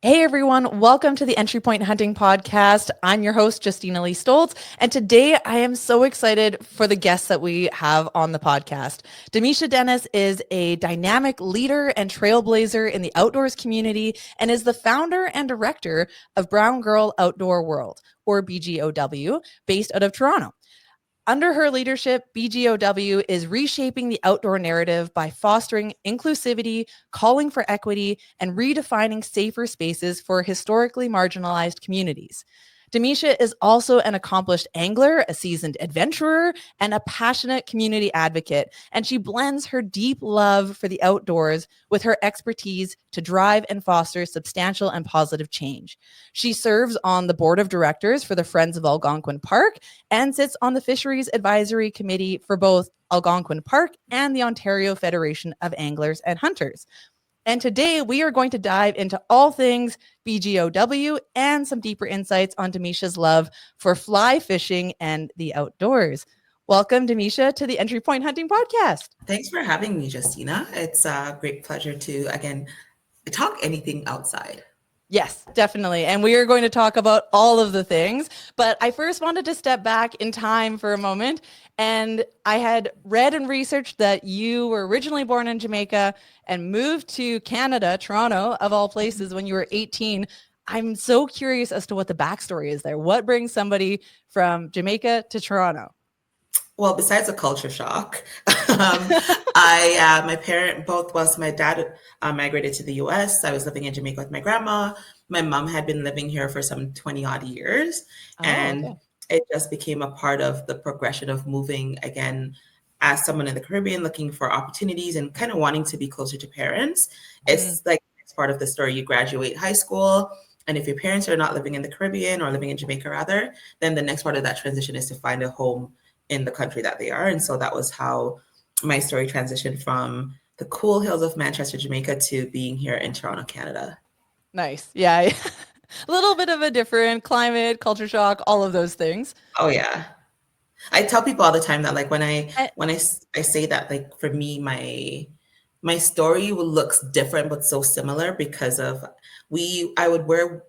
Hey everyone, welcome to the Entry Point Hunting Podcast. I'm your host, Justina Lee Stoltz, and today I am so excited for the guests that we have on the podcast. Demiesha Dennis is a dynamic leader and trailblazer in the outdoors community and is the founder and director of Brown Girl Outdoor World, or BGOW, based out of Toronto. Under her leadership, BGOW is reshaping the outdoor narrative by fostering inclusivity, calling for equity, and redefining safer spaces for historically marginalized communities. Demeisha is also an accomplished angler, a seasoned adventurer, and a passionate community advocate, and she blends her deep love for the outdoors with her expertise to drive and foster substantial and positive change. She serves on the board of directors for the Friends of Algonquin Park and sits on the Fisheries Advisory Committee for both Algonquin Park and the Ontario Federation of Anglers and Hunters. And today we are going to dive into all things BGOW and some deeper insights on Demiesha's love for fly fishing and the outdoors. Welcome, Demiesha, to the Entry Point Hunting Podcast. Thanks for having me, Justina. It's a great pleasure to, again, talk anything outside. Yes, definitely. And we are going to talk about all of the things. But I first wanted to step back in time for a moment. And I had read and researched that you were originally born in Jamaica and moved to Canada, Toronto, of all places, when you were 18. I'm so curious as to what the backstory is there. What brings somebody from Jamaica to Toronto? Well, besides a culture shock, my dad migrated to the US. I was living in Jamaica with my grandma. My mom had been living here for some 20 odd years. And it just became a part of the progression of moving again as someone in the Caribbean looking for opportunities and kind of wanting to be closer to parents. It's like it's part of the story. You graduate high school. And if your parents are not living in the Caribbean or living in Jamaica rather, then the next part of that transition is to find a home in the country that they are. And so that was how my story transitioned from the cool hills of Manchester, Jamaica to being here in Toronto, Canada. Nice. Yeah. A little bit of a different climate, culture shock, all of those things. Oh yeah. I tell people all the time that like when I say that, like for me, my story looks different but so similar because of I would wear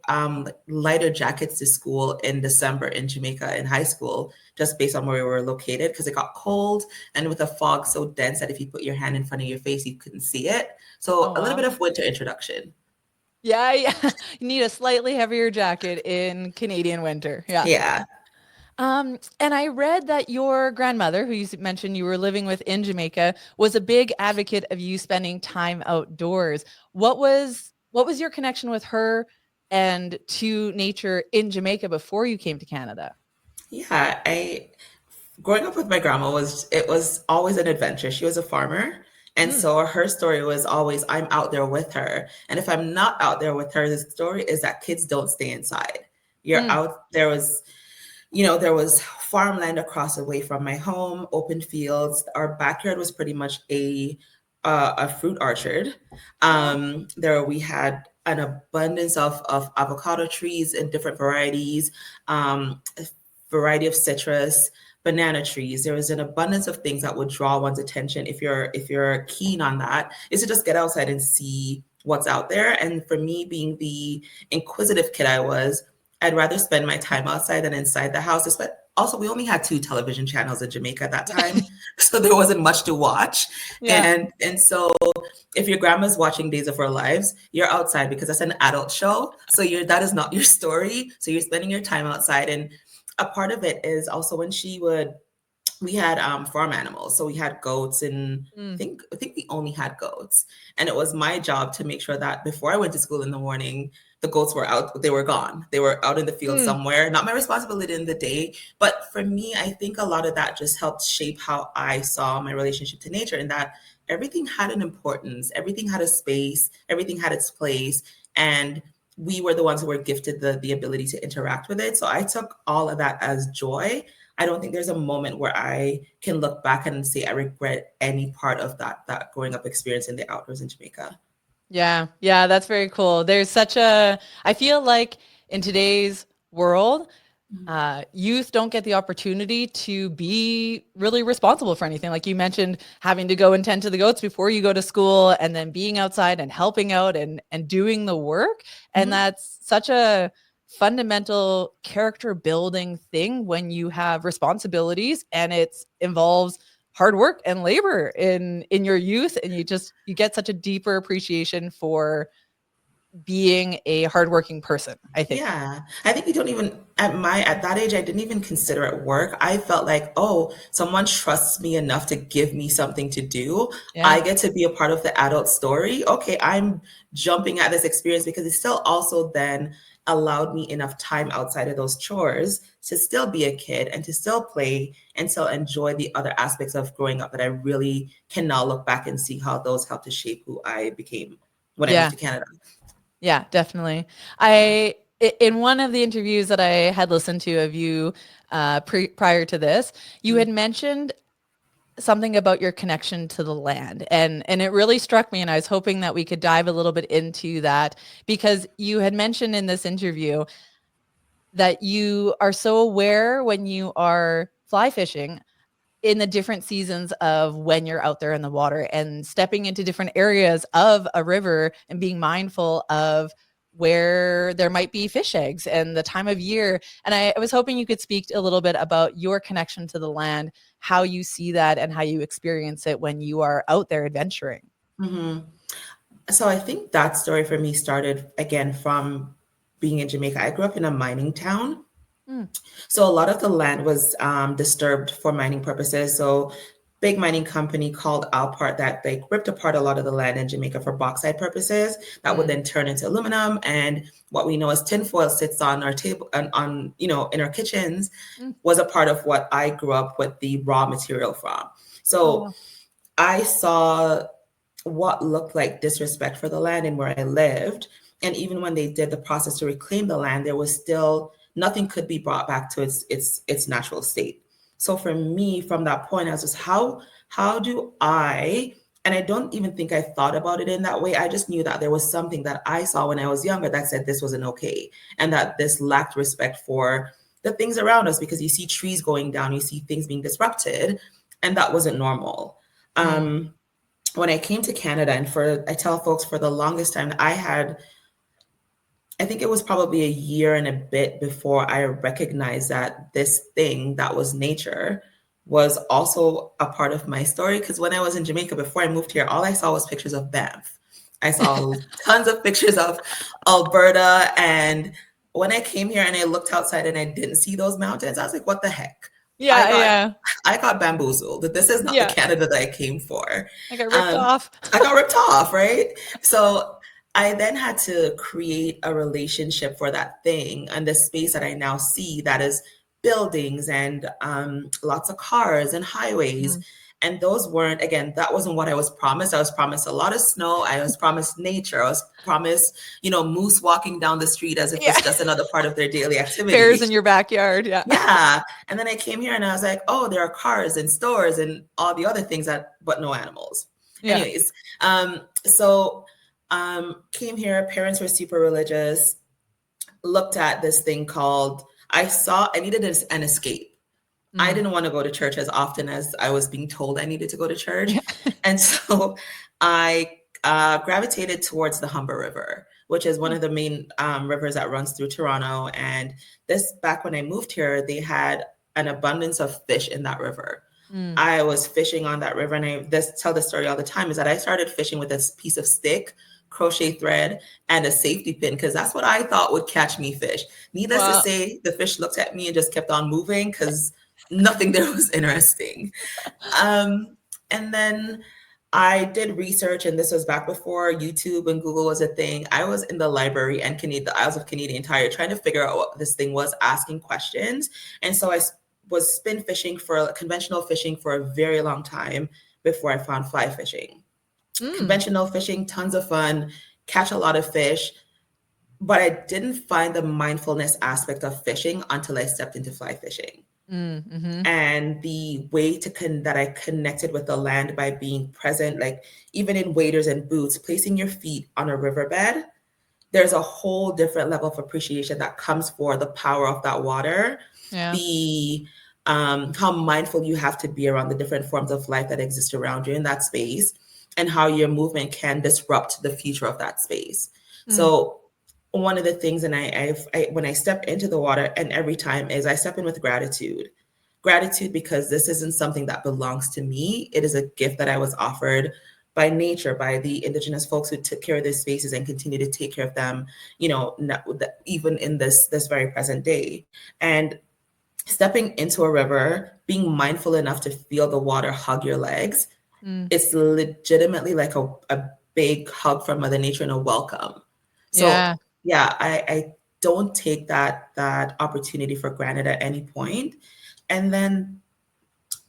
lighter jackets to school in December in Jamaica in high school just based on where we were located because it got cold and with a fog so dense that if you put your hand in front of your face you couldn't see it. So a little bit of winter introduction. Yeah. You need a slightly heavier jacket in Canadian winter. Yeah. And I read that your grandmother, who you mentioned you were living with in Jamaica, was a big advocate of you spending time outdoors. What was your connection with her and to nature in Jamaica before you came to Canada? Yeah, growing up with my grandma was always an adventure. She was a farmer. And so her story was always, I'm out there with her. And if I'm not out there with her, the story is that kids don't stay inside. You're out. There was farmland across the way from my home, open fields. Our backyard was pretty much a fruit orchard. We had an abundance of avocado trees in different varieties, a variety of citrus, banana trees. There was an abundance of things that would draw one's attention if you're keen on that, is to just get outside and see what's out there. And for me, being the inquisitive kid I was, I'd rather spend my time outside than inside the house. But also, we only had 2 television channels in Jamaica at that time, so there wasn't much to watch. Yeah. And so, if your grandma's watching Days of Our Lives, you're outside because that's an adult show. So that is not your story. So you're spending your time outside. And a part of it is also when we had farm animals. So we had goats and I think we only had goats. And it was my job to make sure that before I went to school in the morning, the goats were out, they were gone. They were out in the field somewhere. Not my responsibility in the day. But for me, I think a lot of that just helped shape how I saw my relationship to nature, and that everything had an importance, everything had a space, everything had its place. And we were the ones who were gifted the ability to interact with it. So I took all of that as joy. I don't think there's a moment where I can look back and say I regret any part of that growing up experience in the outdoors in Jamaica. Yeah, that's very cool. There's I feel like in today's world, Youth don't get the opportunity to be really responsible for anything. Like you mentioned, having to go and tend to the goats before you go to school, and then being outside and helping out and doing the work. And that's such a fundamental character building thing when you have responsibilities, and it involves hard work and labor in your youth, and you get such a deeper appreciation for being a hardworking person, I think. Yeah, I think we don't even at that age I didn't even consider it work. I felt like, oh, someone trusts me enough to give me something to do. Yeah. I get to be a part of the adult story. Okay, I'm jumping at this experience because it still also then allowed me enough time outside of those chores to still be a kid and to still play and still enjoy the other aspects of growing up that I really can now look back and see how those helped to shape who I became when I moved Yeah. to Canada. Yeah, definitely. Yeah. In one of the interviews that I had listened to of you prior to this, you had mentioned something about your connection to the land, and it really struck me, and I was hoping that we could dive a little bit into that, because you had mentioned in this interview that you are so aware when you are fly fishing in the different seasons of when you're out there in the water and stepping into different areas of a river and being mindful of where there might be fish eggs and the time of year. And I was hoping you could speak a little bit about your connection to the land, how you see that and how you experience it when you are out there adventuring. hmm So I think that story for me started again from being in Jamaica. I grew up in a mining town. Mm, So a lot of the land was disturbed for mining purposes. So big mining company called Alpart that they ripped apart a lot of the land in Jamaica for bauxite purposes that would mm, then turn into aluminum. And what we know as tinfoil sits on our table and on, in our kitchens mm. was a part of what I grew up with the raw material from. Oh, So wow. I saw what looked like disrespect for the land and where I lived. And even when they did the process to reclaim the land, there was still nothing could be brought back to its natural state. So for me, from that point, I was just how do I and I don't even think I thought about it in that way. I just knew that there was something that I saw when I was younger that said this wasn't okay and that this lacked respect for the things around us because you see trees going down, you see things being disrupted, and that wasn't normal. Mm, Um, when I came to Canada, and I tell folks for the longest time, I think it was probably a year and a bit before I recognized that this thing that was nature was also a part of my story. Because when I was in Jamaica before I moved here, all I saw was pictures of Banff. I saw tons of pictures of Alberta. And when I came here and I looked outside and I didn't see those mountains, I was like, what the heck? I yeah, got yeah, I got bamboozled. This is not the yeah. Canada that I came for. I got ripped Um, off. I got ripped off, right? So I then had to create a relationship for that thing and the space that I now see that is buildings and lots of cars and highways. Mm. And those weren't, again, that wasn't what I was promised. I was promised a lot of snow. I was promised nature. I was promised, moose walking down the street as if Yeah. it's just another part of their daily Bears activity. in your backyard. Yeah. Yeah. And then I came here and I was like, oh, there are cars and stores and all the other things but no animals. Yeah. Anyways, so came here, parents were super religious, looked at this thing called, I needed an escape. I Mm. didn't want to go to church as often as I was being told I needed to go to church. Yeah. And so I gravitated towards the Humber River, which is one Mm. of the main rivers that runs through Toronto. And back when I moved here, they had an abundance of fish in that river. Mm. I was fishing on that river, and I tell the story all the time, is that I started fishing with this piece of stick, crochet thread, and a safety pin, because that's what I thought would catch me fish. Needless to Wow. say, the fish looked at me and just kept on moving because nothing there was interesting. Um, and then I did research, and this was back before YouTube and Google was a thing. I was in the library and the Isles of Canadian Tire trying to figure out what this thing was, asking questions. And so I was spin fishing for conventional fishing for a very long time before I found fly fishing. Mm. Conventional fishing, tons of fun, catch a lot of fish, but I didn't find the mindfulness aspect of fishing until I stepped into fly fishing. Mm. Mm-hmm. And the way that I connected with the land by being present, like even in waders and boots, placing your feet on a riverbed there's a whole different level of appreciation that comes for the power of that water, Yeah. the how mindful you have to be around the different forms of life that exist around you in that space, and how your movement can disrupt the future of that space. Mm. So one of the things, and when I step into the water, and every time, is I step in with gratitude. Gratitude because this isn't something that belongs to me. It is a gift that I was offered by nature, by the indigenous folks who took care of these spaces and continue to take care of them, even in this very present day. And stepping into a river, being mindful enough to feel the water hug your legs, Mm. it's legitimately like a big hug from Mother Nature and a welcome. So Yeah. yeah, I don't take that opportunity for granted at any point. And then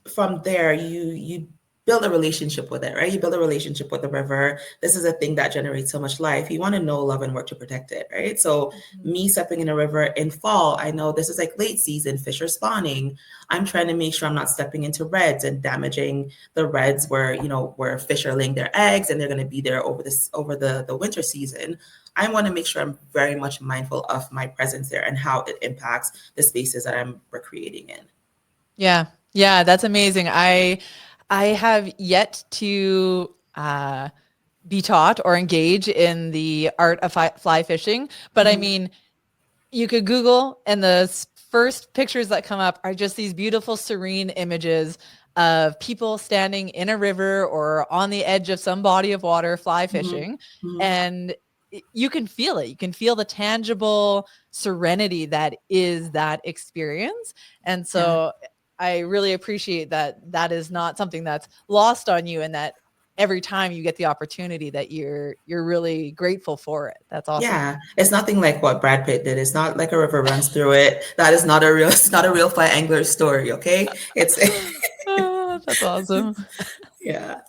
from there, you build a relationship with it, right? You build a relationship with the river. This is a thing that generates so much life. You want to know, love, and work to protect it, right? So me stepping in a river in fall, I know this is like late season, fish are spawning. I'm trying to make sure I'm not stepping into reds and damaging the reds where fish are laying their eggs and they're going to be there over the winter season. I want to make sure I'm very much mindful of my presence there and how it impacts the spaces that I'm recreating in. Yeah. Yeah. That's amazing. I have yet to be taught or engage in the art of fly fishing, but I Mhm. mean, you could Google, and the first pictures that come up are just these beautiful, serene images of people standing in a river or on the edge of some body of water fly Mhm. fishing. Mhm. And you can feel it. You can feel the tangible serenity that is that experience. And Yeah. so I really appreciate that that is not something that's lost on you, and that every time you get the opportunity that you're really grateful for it. That's awesome. Yeah. It's nothing like what Brad Pitt did. It's not like a river runs through it. That is not a real it's not a real fly angler story, okay? It's Oh, that's awesome. yeah.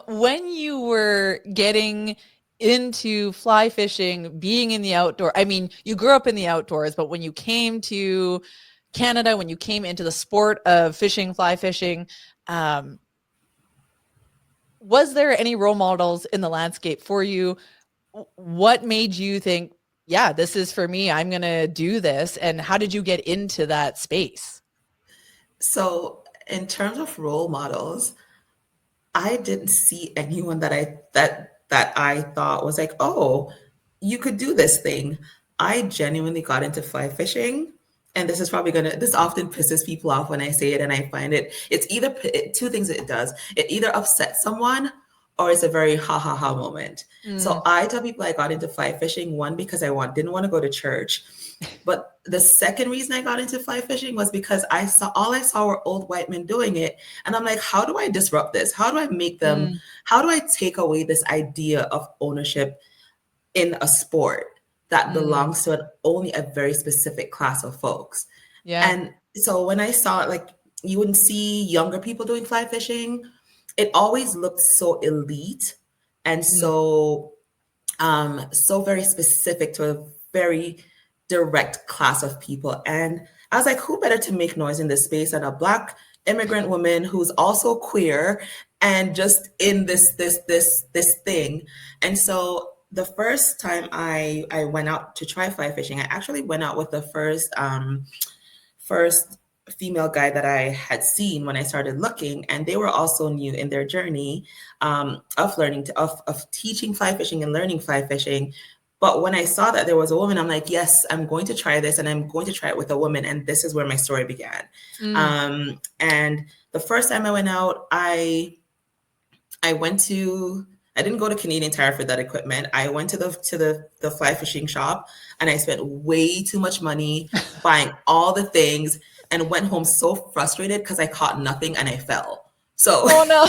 When you were getting into fly fishing, being in the outdoor, I mean, you grew up in the outdoors, but when you came to Canada, when you came into the sport of fishing, fly fishing, um, was there any role models in the landscape for you? What made you think, yeah, this is for me, I'm going to do this? And how did you get into that space? So in terms of role models, I didn't see anyone that I thought was like, oh, you could do this thing. I genuinely got into fly fishing. And this often pisses people off when I say it, and I find it's either two things it does. It either upsets someone or it's a very ha ha ha moment. Mm, So I tell people I got into fly fishing, one, because didn't want to go to church. But the second reason I got into fly fishing was because all I saw were old white men doing it. And I'm like, how do I disrupt this? mm, How do I take away this idea of ownership in a sport that mm, belongs to only a very specific class of folks? yeah. And so when I saw it, like, you wouldn't see younger people doing fly fishing, it always looked so elite and Mm, so very specific to a very direct class of people. And I was like, who better to make noise in this space than a Black immigrant woman who's also queer and just in this thing. And so the first time I went out to try fly fishing, I actually went out with the first female guide that I had seen when I started looking, and they were also new in their journey of of teaching fly fishing and learning fly fishing. But when I saw that there was a woman, I'm like, yes, I'm going to try this, and I'm going to try it with a woman. And this is where my story began. mm, And the first time I went out, I went to I didn't go to Canadian Tire for that equipment. I went to the fly fishing shop, and I spent way too much money buying all the things and went home so frustrated because I caught nothing and I fell. So oh no.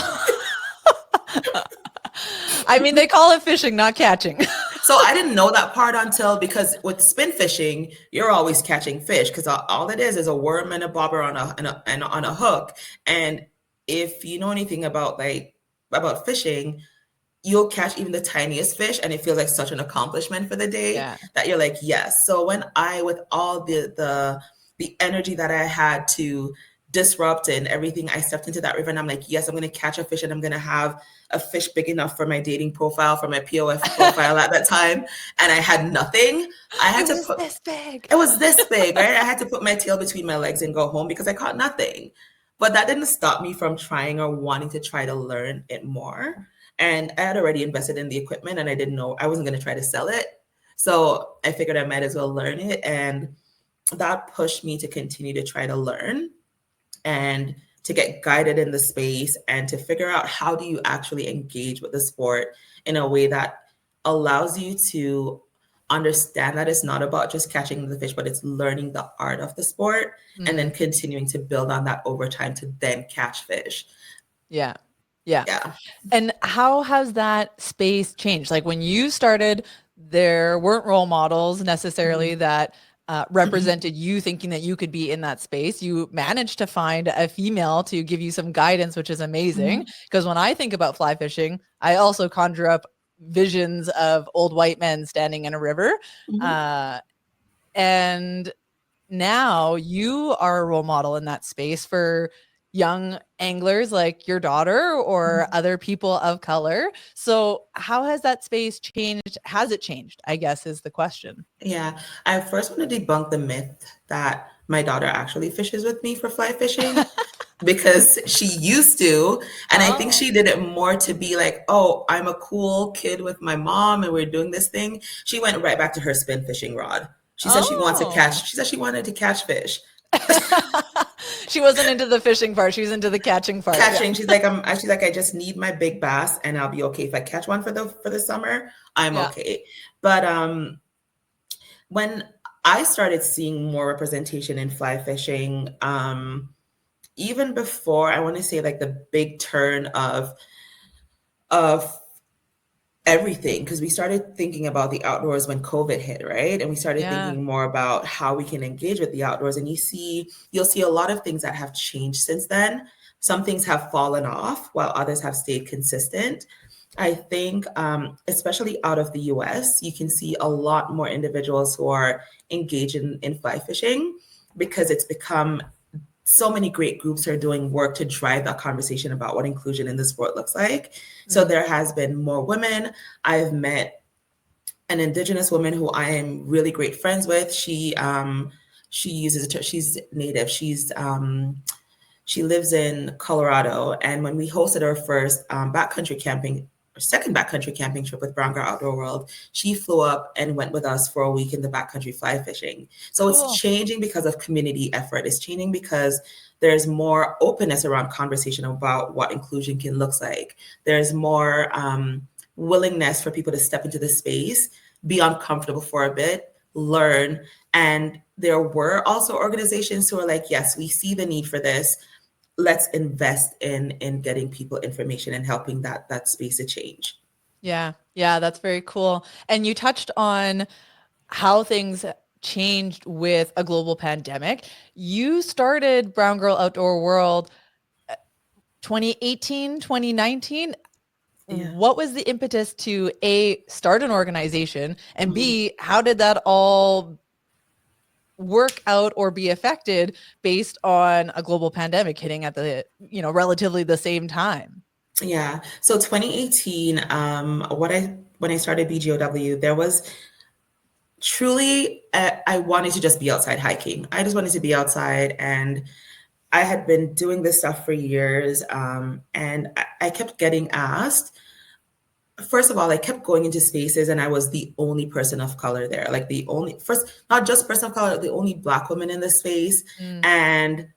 I mean, they call it fishing, not catching. so I didn't know that part until, because with spin fishing, you're always catching fish because all it is a worm and a bobber and on a hook. And if you know anything about fishing, you'll catch even the tiniest fish and it feels like such an accomplishment for the day Yeah. that you're like, yes. So when with all the energy that I had to disrupting everything. I stepped into that river and I'm like, yes, I'm going to catch a fish and I'm going to have a fish big enough for my dating profile, for my POF profile at that time. And I had nothing. I had It to was put, this big. it was this big, right? I had to put my tail between my legs and go home because I caught nothing. But that didn't stop me from trying or wanting to try to learn it more. And I had already invested in the equipment and I didn't know I wasn't going to try to sell it. So I figured I might as well learn it. And that pushed me to continue to try to learn and to get guided in the space and to figure out how do you actually engage with the sport in a way that allows you to understand that it's not about just catching the fish, but it's learning the art of the sport and then continuing to build on that over time to then catch fish. Yeah. Yeah. Yeah. And how has that space changed? Like when you started, there weren't role models necessarily that represented you thinking that you could be in that space. You managed to find a female to give you some guidance, which is amazing. Because when I think about fly fishing, I also conjure up visions of old white men standing in a river. And now you are a role model in that space for young anglers like your daughter or other people of color. So how has that space changed? Has it changed, I guess, is the question. Yeah, I first want to debunk the myth that my daughter actually fishes with me for fly fishing because she used to. And I think she did it more to be like, oh, I'm a cool kid with my mom and we're doing this thing. She went right back to her spin fishing rod. She said she wants to catch, she said she wanted to catch fish. She wasn't into the fishing part. She was into the catching part. Catching. She's like, I just need my big bass and I'll be okay. If I catch one for the summer, I'm okay. But when I started seeing more representation in fly fishing, even before I want to say like the big turn of everything, because we started thinking about the outdoors when COVID hit, right? And we started thinking more about how we can engage with the outdoors. And you'll see a lot of things that have changed since then. Some things have fallen off while others have stayed consistent. I think, especially out of the US, you can see a lot more individuals who are engaged in fly fishing because it's become so many great groups are doing work to drive that conversation about what inclusion in the sport looks like. So there has been more women. I've met an Indigenous woman who I am really great friends with. She's Native. She lives in Colorado. And when we hosted our first second backcountry camping trip with Brown Girl Outdoor World, she flew up and went with us for a week in the backcountry fly fishing. So It's changing because of community effort. It's changing because there's more openness around conversation about what inclusion can look like. There's more willingness for people to step into the space, be uncomfortable for a bit, learn. And there were also organizations who are like, yes, we see the need for this. Let's invest in getting people information and helping that space to change. Yeah, that's very cool. And you touched on how things changed with a global pandemic. You started Brown Girl Outdoor World 2018, 2019. Yeah. What was the impetus to A, start an organization, and B, how did that all work out or be affected based on a global pandemic hitting at the, relatively the same time? Yeah. So 2018, when I started BGOW, there was truly, I wanted to just be outside hiking. I just wanted to be outside, and I had been doing this stuff for years. And I kept getting asked. First of all, I kept going into spaces and I was the only person of color there. Like not just person of color, the only Black woman in the space. And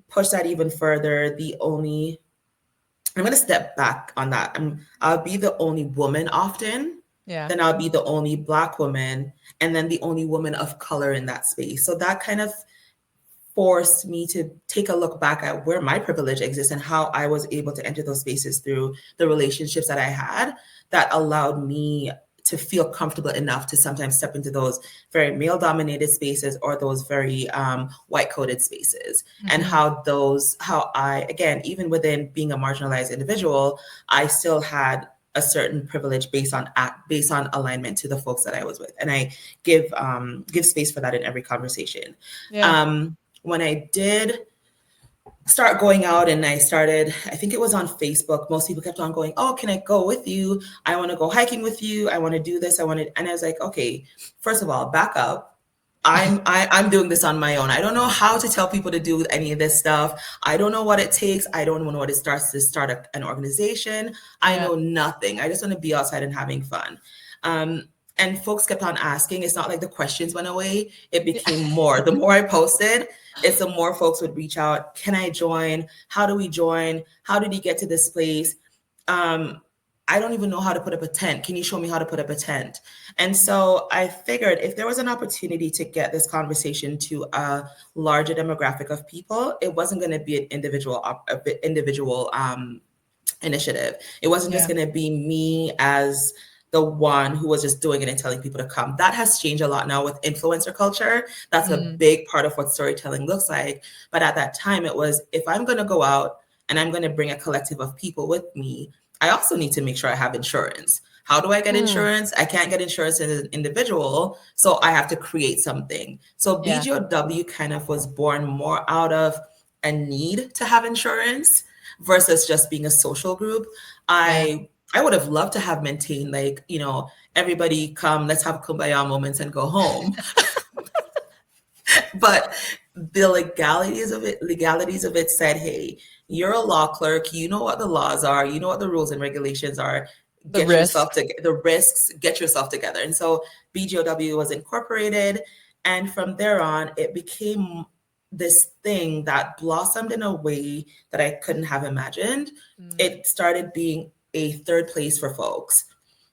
push that even further, I'm going to step back on that. I'll be the only woman often. Yeah. Then I'll be the only Black woman, and then the only woman of color in that space. So that kind of forced me to take a look back at where my privilege exists and how I was able to enter those spaces through the relationships that I had that allowed me to feel comfortable enough to sometimes step into those very male dominated spaces or those very white coded spaces. And how I, again, even within being a marginalized individual, I still had a certain privilege based on alignment to the folks that I was with. And I give space for that in every conversation. Yeah. When I did start going out, and I started, I think it was on Facebook. Most people kept on going, oh, can I go with you? I want to go hiking with you. I want to do this. And I was like, okay, first of all, back up. I'm doing this on my own. I don't know how to tell people to do any of this stuff. I don't know what it takes. I don't know what it starts to start an organization. I Yeah. know nothing. I just want to be outside and having fun. Um, and folks kept on asking. It's not like the questions went away. It became more. The more I posted, it's the more folks would reach out. Can I join? How do we join? How did you get to this place? Um, I don't even know how to put up a tent. Can you show me how to put up a tent? And so I figured if there was an opportunity to get this conversation to a larger demographic of people, it wasn't going to be an individual initiative. It wasn't just Yeah. going to be me as the one who was just doing it and telling people to come. That has changed a lot now with influencer culture. That's a Mm. big part of what storytelling looks like. But at that time, it was if I'm going to go out and I'm going to bring a collective of people with me, I also need to make sure I have insurance. How do I get Mm. insurance? I can't get insurance as an individual, so I have to create something. So Yeah. BGOW kind of was born more out of a need to have insurance versus just being a social group. Yeah. I would have loved to have maintained, like, everybody come, let's have kumbaya moments and go home. But the legalities of it said, hey, you're a law clerk, you know what the laws are, you know what the rules and regulations are. The Get yourself risks. to the risks, get yourself together. And so BGOW was incorporated. And from there on, it became this thing that blossomed in a way that I couldn't have imagined. Mm. It started being a third place for folks.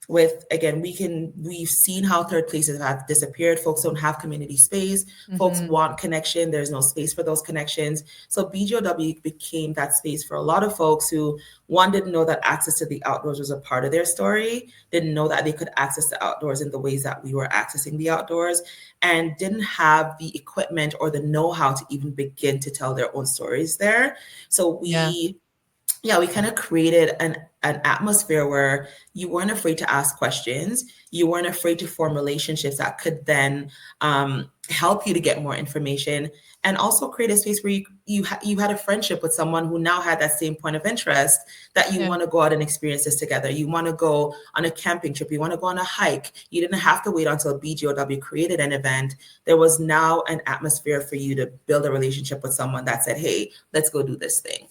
With again, we've seen how third places have disappeared. Folks don't have community space. Folks Mm-hmm. want connection. There's no space for those connections. So BGOW became that space for a lot of folks who, one, didn't know that access to the outdoors was a part of their story, didn't know that they could access the outdoors in the ways that we were accessing the outdoors, and didn't have the equipment or the know-how to even begin to tell their own stories there. So Yeah. we kind of created an atmosphere where you weren't afraid to ask questions. You weren't afraid to form relationships that could then help you to get more information, and also create a space where you had a friendship with someone who now had that same point of interest, that you Yeah. want to go out and experience this together. You want to go on a camping trip. You want to go on a hike. You didn't have to wait until BGOW created an event. There was now an atmosphere for you to build a relationship with someone that said, hey, let's go do this thing.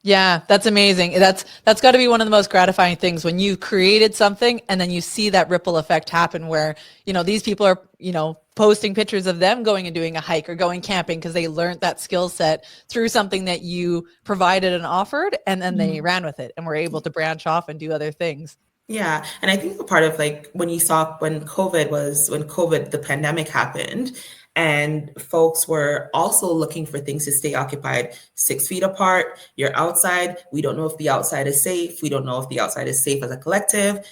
Yeah, that's amazing. That's got to be one of the most gratifying things when you created something and then you see that ripple effect happen where, these people are, posting pictures of them going and doing a hike or going camping because they learned that skill set through something that you provided and offered, and then they ran with it and were able to branch off and do other things. Yeah. And I think a part of, like, when COVID, the pandemic happened, and folks were also looking for things to stay occupied 6 feet apart. You're outside. We don't know if the outside is safe. We don't know if the outside is safe as a collective.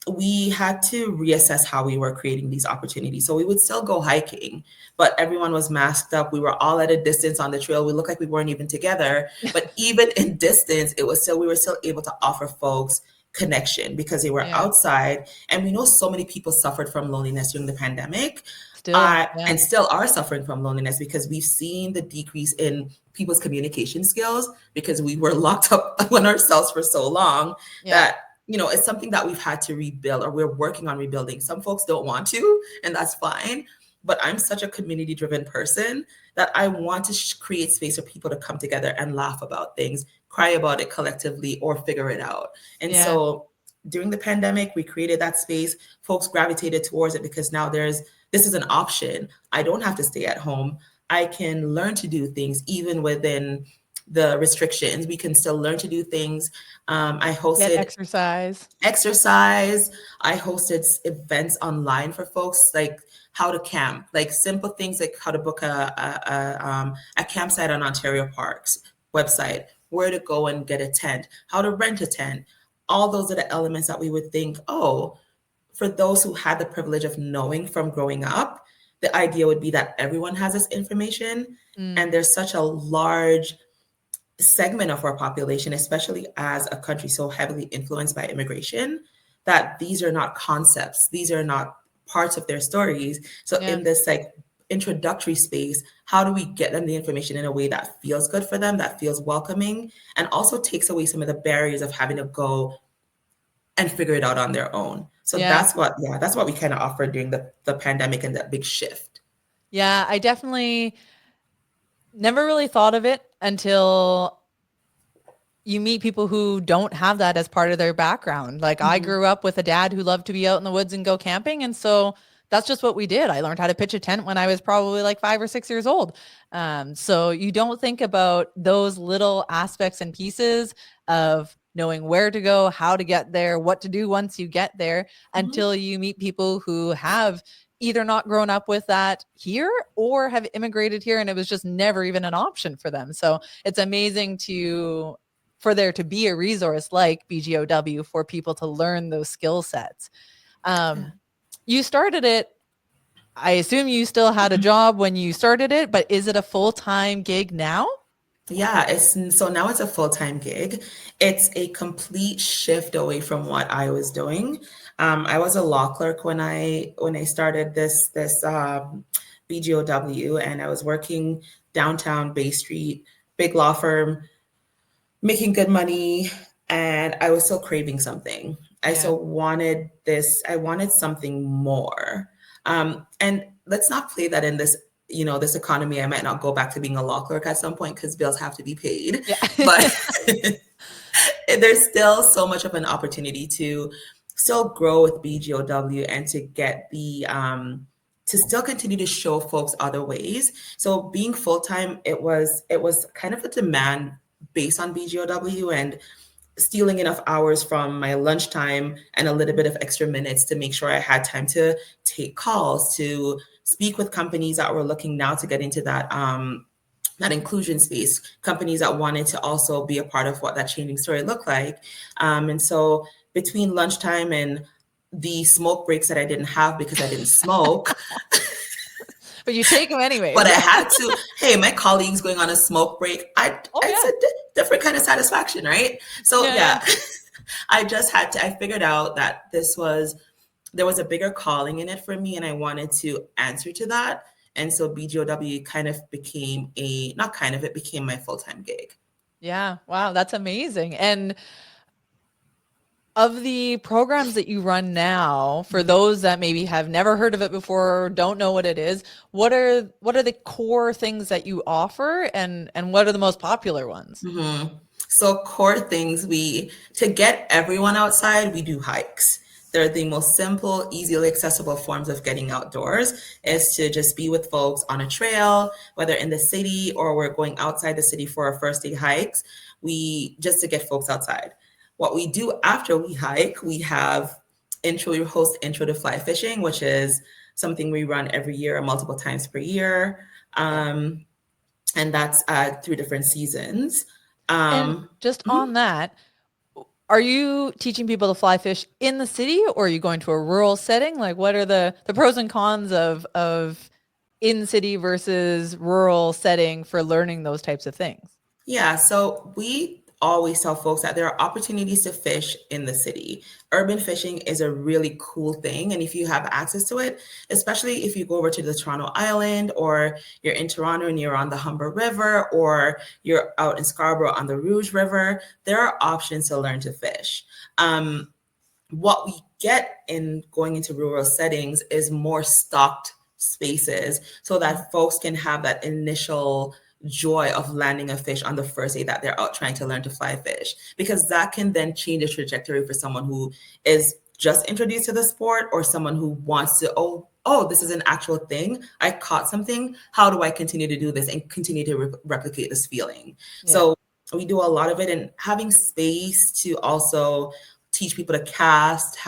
We had to reassess how we were creating these opportunities. So we would still go hiking, but everyone was masked up. We were all at a distance on the trail. We looked like we weren't even together. But even in distance, we were still able to offer folks connection because they were Yeah. outside. And we know so many people suffered from loneliness during the pandemic, Still. Yeah. and still are suffering from loneliness because we've seen the decrease in people's communication skills because we were locked up on ourselves for so long Yeah. that it's something that we've had to rebuild, or we're working on rebuilding. Some folks don't want to, and that's fine. But I'm such a community driven person that I want to create space for people to come together and laugh about things, cry about it collectively, or figure it out. And Yeah. so during the pandemic, we created that space. Folks gravitated towards it because now this is an option. I don't have to stay at home. I can learn to do things even within the restrictions. We can still learn to do things. I Get hosted exercise. exercise. I hosted events online for folks, like how to camp, like simple things like how to book a campsite on Ontario Parks website, where to go and get a tent, how to rent a tent. All those are the elements that we would think, oh, for those who had the privilege of knowing from growing up, the idea would be that everyone has this information. Mm. And there's such a large segment of our population, especially as a country so heavily influenced by immigration, that these are not concepts, these are not parts of their stories. So Yeah. in this, like, introductory space, how do we get them the information in a way that feels good for them, that feels welcoming, and also takes away some of the barriers of having to go and figure it out on their own. So Yeah. that's what we kind of offered during the pandemic and that big shift. Yeah, I definitely never really thought of it until you meet people who don't have that as part of their background. Like I Mm-hmm. grew up with a dad who loved to be out in the woods and go camping. And so that's just what we did. I learned how to pitch a tent when I was probably like 5 or 6 years old. So you don't think about those little aspects and pieces of knowing where to go, how to get there, what to do once you get there, Mm-hmm. until you meet people who have either not grown up with that here or have immigrated here and it was just never even an option for them. So it's amazing for there to be a resource like BGOW for people to learn those skill sets. Yeah. You started it. I assume you still had a job when you started it, but is it a full-time gig now? Yeah, so now it's a full-time gig. It's a complete shift away from what I was doing. I was a law clerk when I started this BGOW, and I was working downtown Bay Street, big law firm, making good money, and I was still craving something. I Yeah. still wanted this. I wanted something more. And let's not play that in this, this economy. I might not go back to being a law clerk at some point because bills have to be paid. Yeah. But there's still so much of an opportunity to still grow with BGOW and to get to still continue to show folks other ways. So being full time, it was kind of a demand based on BGOW and stealing enough hours from my lunchtime and a little bit of extra minutes to make sure I had time to take calls, to speak with companies that were looking now to get into that inclusion space, companies that wanted to also be a part of what that changing story looked like. And so between lunchtime and the smoke breaks that I didn't have because I didn't smoke, But you take them anyways. but I had to. Hey, my colleagues going on a smoke break. Oh It's yeah. a different kind of satisfaction, right? So Yeah. yeah, I just had to. I figured out that there was a bigger calling in it for me, and I wanted to answer to that. And so BGOW kind of became it became my full time gig. Yeah. Wow, that's amazing. And of the programs that you run now, for those that maybe have never heard of it before or don't know what it is, what are the core things that you offer and what are the most popular ones? Mm-hmm. So core things, to get everyone outside, we do hikes. They're the most simple, easily accessible forms of getting outdoors, is to just be with folks on a trail, whether in the city or we're going outside the city for our first day hikes, just to get folks outside. What we do after we hike, we host intro to fly fishing, which is something we run every year, multiple times per year. And that's through different seasons. And just on that, are you teaching people to fly fish in the city or are you going to a rural setting? Like what are the pros and cons of in city versus rural setting for learning those types of things? Yeah, so we always tell folks that there are opportunities to fish in the city. Urban fishing is a really cool thing. And if you have access to it, especially if you go over to the Toronto Island or you're in Toronto and you're on the Humber River or you're out in Scarborough on the Rouge River, there are options to learn to fish. What we get in going into rural settings is more stocked spaces so that folks can have that initial joy of landing a fish on the first day that they're out trying to learn to fly fish, because that can then change the trajectory for someone who is just introduced to the sport or someone who wants to, this is an actual thing. I caught something. How do I continue to do this and continue to replicate this feeling? Yeah. So we do a lot of it, and having space to also teach people to cast,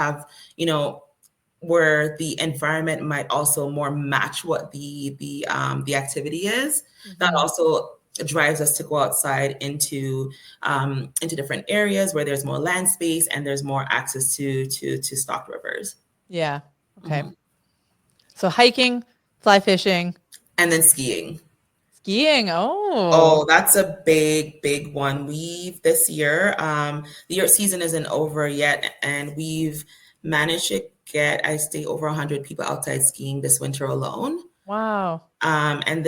where the environment might also more match what the activity is. That also drives us to go outside into different areas where there's more land space and there's more access to stocked rivers. Yeah. Okay. So hiking, fly fishing, And then skiing. skiing. Oh, Oh, that's a big one. This year, the year season isn't over yet, and we've managed to I stay over 100 people outside skiing this winter alone. Wow. And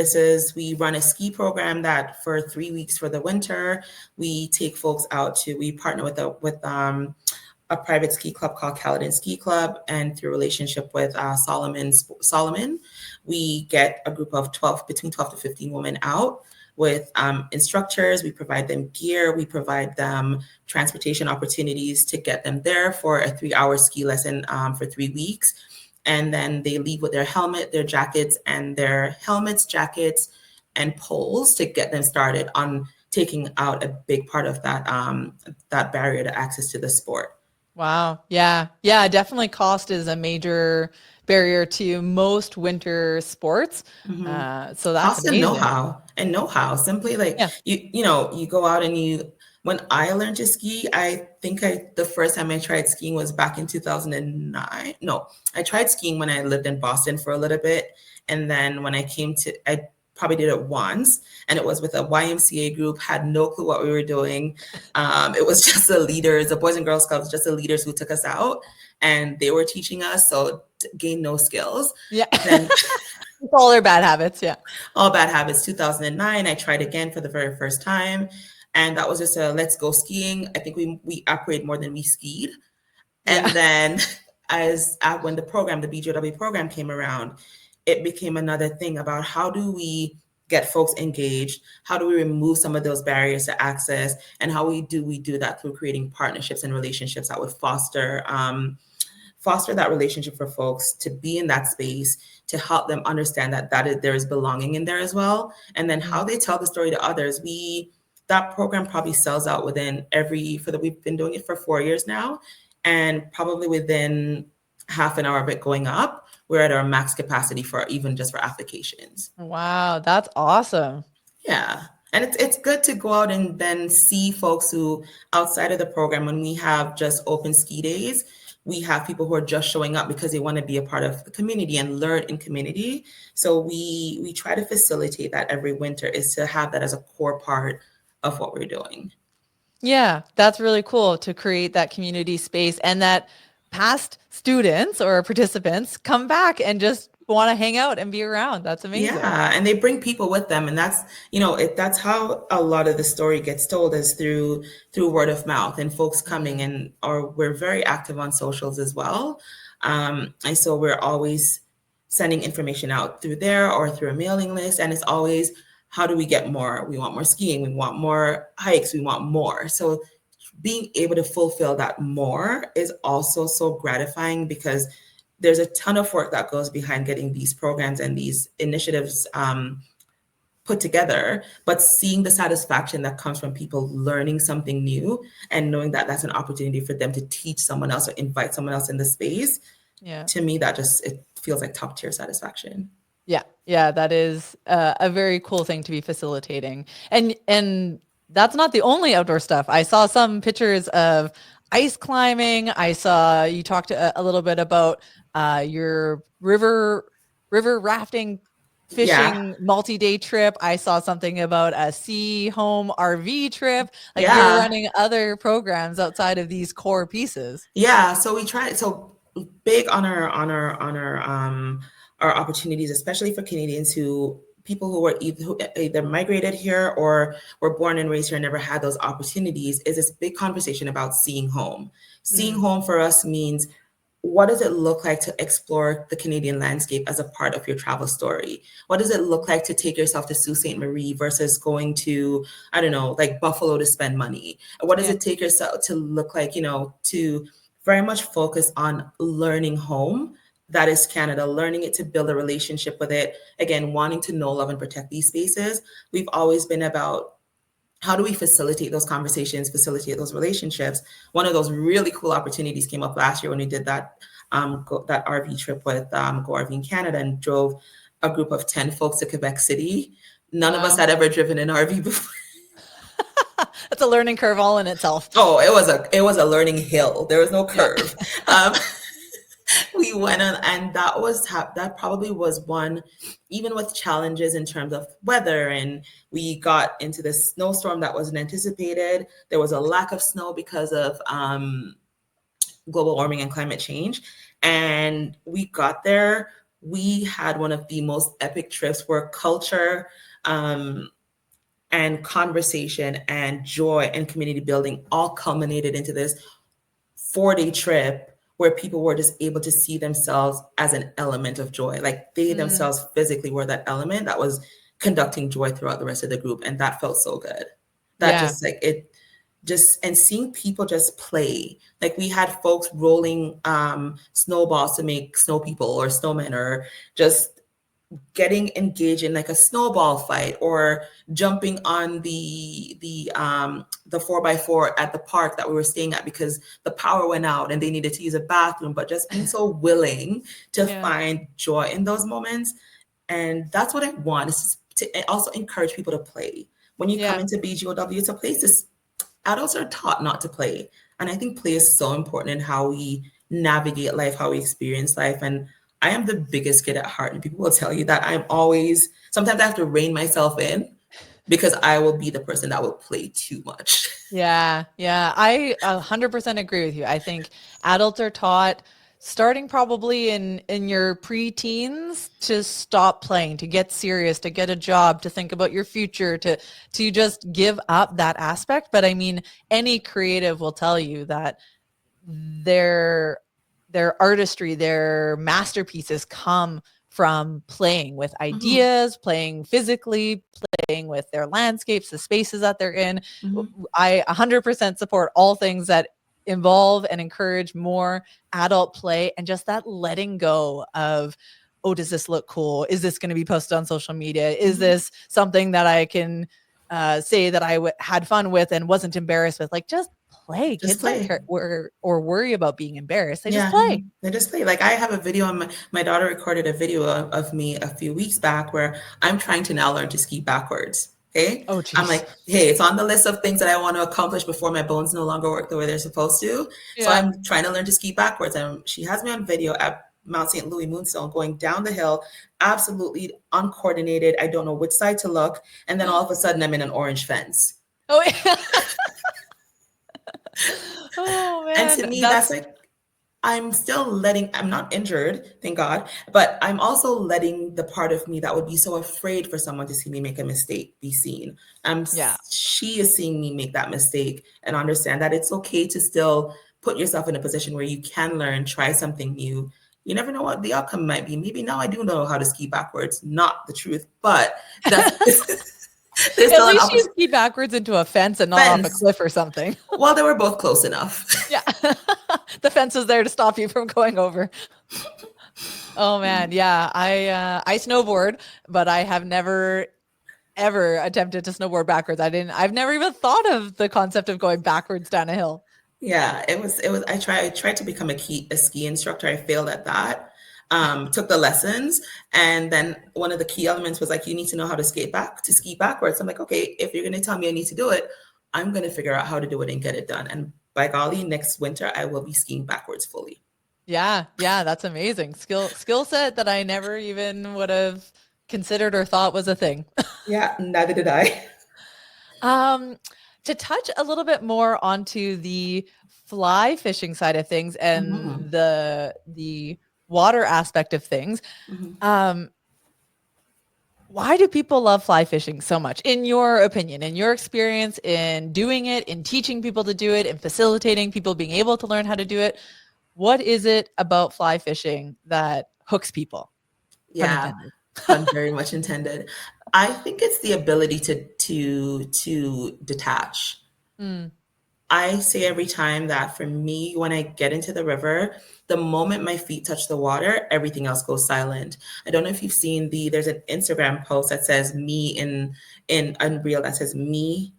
we run a ski program that for 3 weeks for the winter, we take folks we partner with a private ski club called Caledon Ski Club, and through relationship with Solomon, we get a group of between 12 to 15 women out with instructors. We provide them gear, we provide them transportation opportunities to get them there for a 3-hour ski lesson for 3 weeks. And then they leave with their helmet, their jackets, and their helmets, jackets, and poles to get them started on taking out a big part of that barrier to access to the sport. Wow. Yeah. Yeah. Definitely cost is a major barrier to most winter sports. So that's Cost and amazing. know-how. Simply like Yeah. you go out and when I learned to ski, I think the first time I tried skiing was back in 2009. No, I tried skiing when I lived in Boston for a little bit. And then when I probably did it once, and it was with a YMCA group, had no clue what we were doing. It was just the leaders, the Boys and Girls Clubs, just the leaders who took us out, and they were teaching us, so gained no skills. Yeah. Then all their bad habits. Yeah. all bad habits. 2009, I tried again for the very first time. And that was just a let's go skiing. I think we operated more than we skied. And Yeah. then when the BGOW program came around, it became another thing about how do we get folks engaged? How do we remove some of those barriers to access? And how we do that through creating partnerships and relationships that would foster that relationship for folks to be in that space, to help them understand there is belonging in there as well. And then how they tell the story to others. That program probably sells out we've been doing it for 4 years now. And probably within half an hour of it going up, we're at our max capacity for applications. Wow. That's awesome. Yeah. And it's good to go out and then see folks who outside of the program, when we have just open ski days, we have people who are just showing up because they want to be a part of the community and learn in community. So we try to facilitate that every winter, is to have that as a core part of what we're doing. Yeah, that's really cool to create that community space, and that past students or participants come back and just want to hang out and be around. That's amazing. Yeah, and they bring people with them, and that's how a lot of the story gets told, is through word of mouth and folks coming in. Or we're very active on socials as well, and so we're always sending information out through there or through a mailing list, and it's always, how do we get more? We want more skiing, we want more hikes, we want more. So being able to fulfill that more is also so gratifying, because there's a ton of work that goes behind getting these programs and these initiatives put together, but seeing the satisfaction that comes from people learning something new and knowing that that's an opportunity for them to teach someone else or invite someone else in the space, to me, it feels like top tier satisfaction. Yeah. Yeah. That is a very cool thing to be facilitating. And that's not the only outdoor stuff. I saw some pictures of ice climbing. I saw you talked a little bit about your river rafting, fishing, multi-day trip. I saw something about a sea home RV trip. Like, you're running other programs outside of these core pieces. Yeah. So we try. So big on our opportunities, especially for Canadians people who either migrated here or were born and raised here and never had those opportunities, is this big conversation about seeing home. Seeing home for us means, what does it look like to explore the Canadian landscape as a part of your travel story? What does it look like to take yourself to Sault Ste. Marie versus going to, I don't know, like Buffalo to spend money? What does it take yourself to look like, to very much focus on learning home? That is Canada, learning it to build a relationship with it. Again, wanting to know, love, and protect these spaces. We've always been about, how do we facilitate those conversations, facilitate those relationships? One of those really cool opportunities came up last year when we did that RV trip with Go RV Canada, and drove a group of 10 folks to Quebec City. None of us had ever driven an RV before. That's a learning curve all in itself. Oh, it was a learning hill. There was no curve. We went on, and that probably was one, even with challenges in terms of weather, and we got into this snowstorm that wasn't anticipated. There was a lack of snow because of global warming and climate change. And we got there. We had one of the most epic trips where culture, and conversation and joy and community building all culminated into this 4-day trip where people were just able to see themselves as an element of joy. Like they Mm, themselves physically were that element that was conducting joy throughout the rest of the group. And that felt so good. That yeah. just like it just and seeing people just play. Like we had folks rolling snowballs to make snow people or snowmen, or just getting engaged in like a snowball fight, or jumping on the 4x4 at the park that we were staying at because the power went out and they needed to use a bathroom, but just being so willing to Yeah. find joy in those moments. And that's what I want, is to also encourage people to play. When you come Yeah. into BGOW, it's a place adults are taught not to play. And I think play is so important in how we navigate life, how we experience life. And I am the biggest kid at heart. And people will tell you that I'm always, sometimes I have to rein myself in because I will be the person that will play too much. Yeah, yeah. I 100% agree with you. I think adults are taught starting probably in your preteens to stop playing, to get serious, to get a job, to think about your future, to just give up that aspect. But I mean, any creative will tell you that their their artistry, their masterpieces come from playing with Mhm, ideas, playing physically, playing with their landscapes, the spaces that they're in. mhm. I 100% support all things that involve and encourage more adult play, and just that letting go of, oh, does this look cool? Is this going to be posted on social media? Is Mhm. this something that I can say that I had fun with and wasn't embarrassed with? Like, just play. Just Kids don't play. care or worry about being embarrassed. They just Yeah, play. they just play. Like I have a video on my daughter recorded a video of me a few weeks back where I'm trying to now learn to ski backwards. Okay. Oh, I'm geez. like, hey, it's on the list of things that I want to accomplish before my bones no longer work the way they're supposed to. So Yeah. I'm trying to learn to ski backwards. And she has me on video at Mount St. Louis Moonstone going down the hill, absolutely uncoordinated. I don't know which side to look. And then all of a sudden I'm in an orange fence. Oh, yeah. Oh, And to man. me, that's That's, like I'm not injured, thank God, but I'm also letting the part of me that would be so afraid for someone to see me make a mistake be seen. yeah. She is seeing me make that mistake and understand that it's okay to still put yourself in a position where you can learn, try something new. You never know what the outcome might be. Maybe now I do know how to ski backwards, not the truth, but that's there's At still an least you ski backwards into a fence and not off a fence. cliff or something. Well, they were both close enough. Yeah. The fence is there to stop you from going over. Oh, man. Yeah. I snowboard, but I have never ever attempted to snowboard backwards. I've never even thought of the concept of going backwards down a hill. Yeah, it was I tried to become a ski instructor. I failed at that. Took the lessons, and then one of the key elements was like you need to know how to ski backwards. I'm like, okay, if you're gonna tell me I need to do it, I'm gonna figure out how to do it and get it done. And by golly, next winter I will be skiing backwards fully. Yeah, yeah, that's amazing. Skill set that I never even would have considered or thought was a thing. Yeah, neither did I. Um, to touch a little bit more onto the fly fishing side of things Mhm, and the water aspect of things, mhm. um, why do people love fly fishing so much, in your opinion, in your experience in doing it, in teaching people to do it, in facilitating people being able to learn how to do it? What is it about fly fishing that hooks people? Pun Yeah, intended. pun very much intended. I think it's the ability to detach. Mm, I say every time that for me, when I get into the river, the moment my feet touch the water, everything else goes silent. I don't know if you've seen there's an Instagram post that says me in Unreal that says me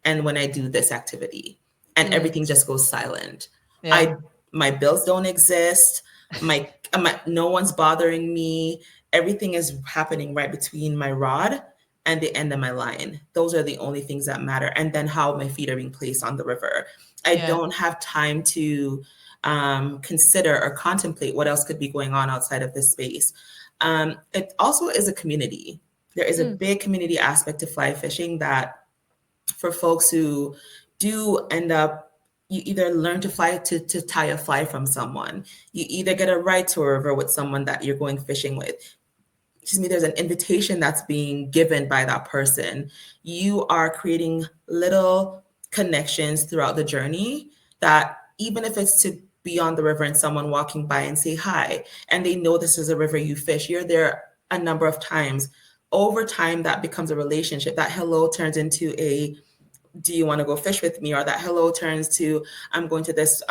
and when I do this activity, and mm, everything just goes silent. yeah, I my bills don't exist. No one's bothering me. Everything is happening right between my rod and the end of my line. Those are the only things that matter. And then how my feet are being placed on the river. I yeah, don't have time to consider or contemplate what else could be going on outside of this space. It also is a community. There is a mm, big community aspect to fly fishing that for folks who do end up you either learn to fly to tie a fly from someone. You either get a ride to a river with someone that you're going fishing with. Excuse me, there's an invitation that's being given by that person. You are creating little connections throughout the journey that even if it's to be on the river and someone walking by and say hi, and they know this is a river you fish, you're there a number of times. Over time, that becomes a relationship. That hello turns into a do you want to go fish with me? Or that hello turns to I'm going to this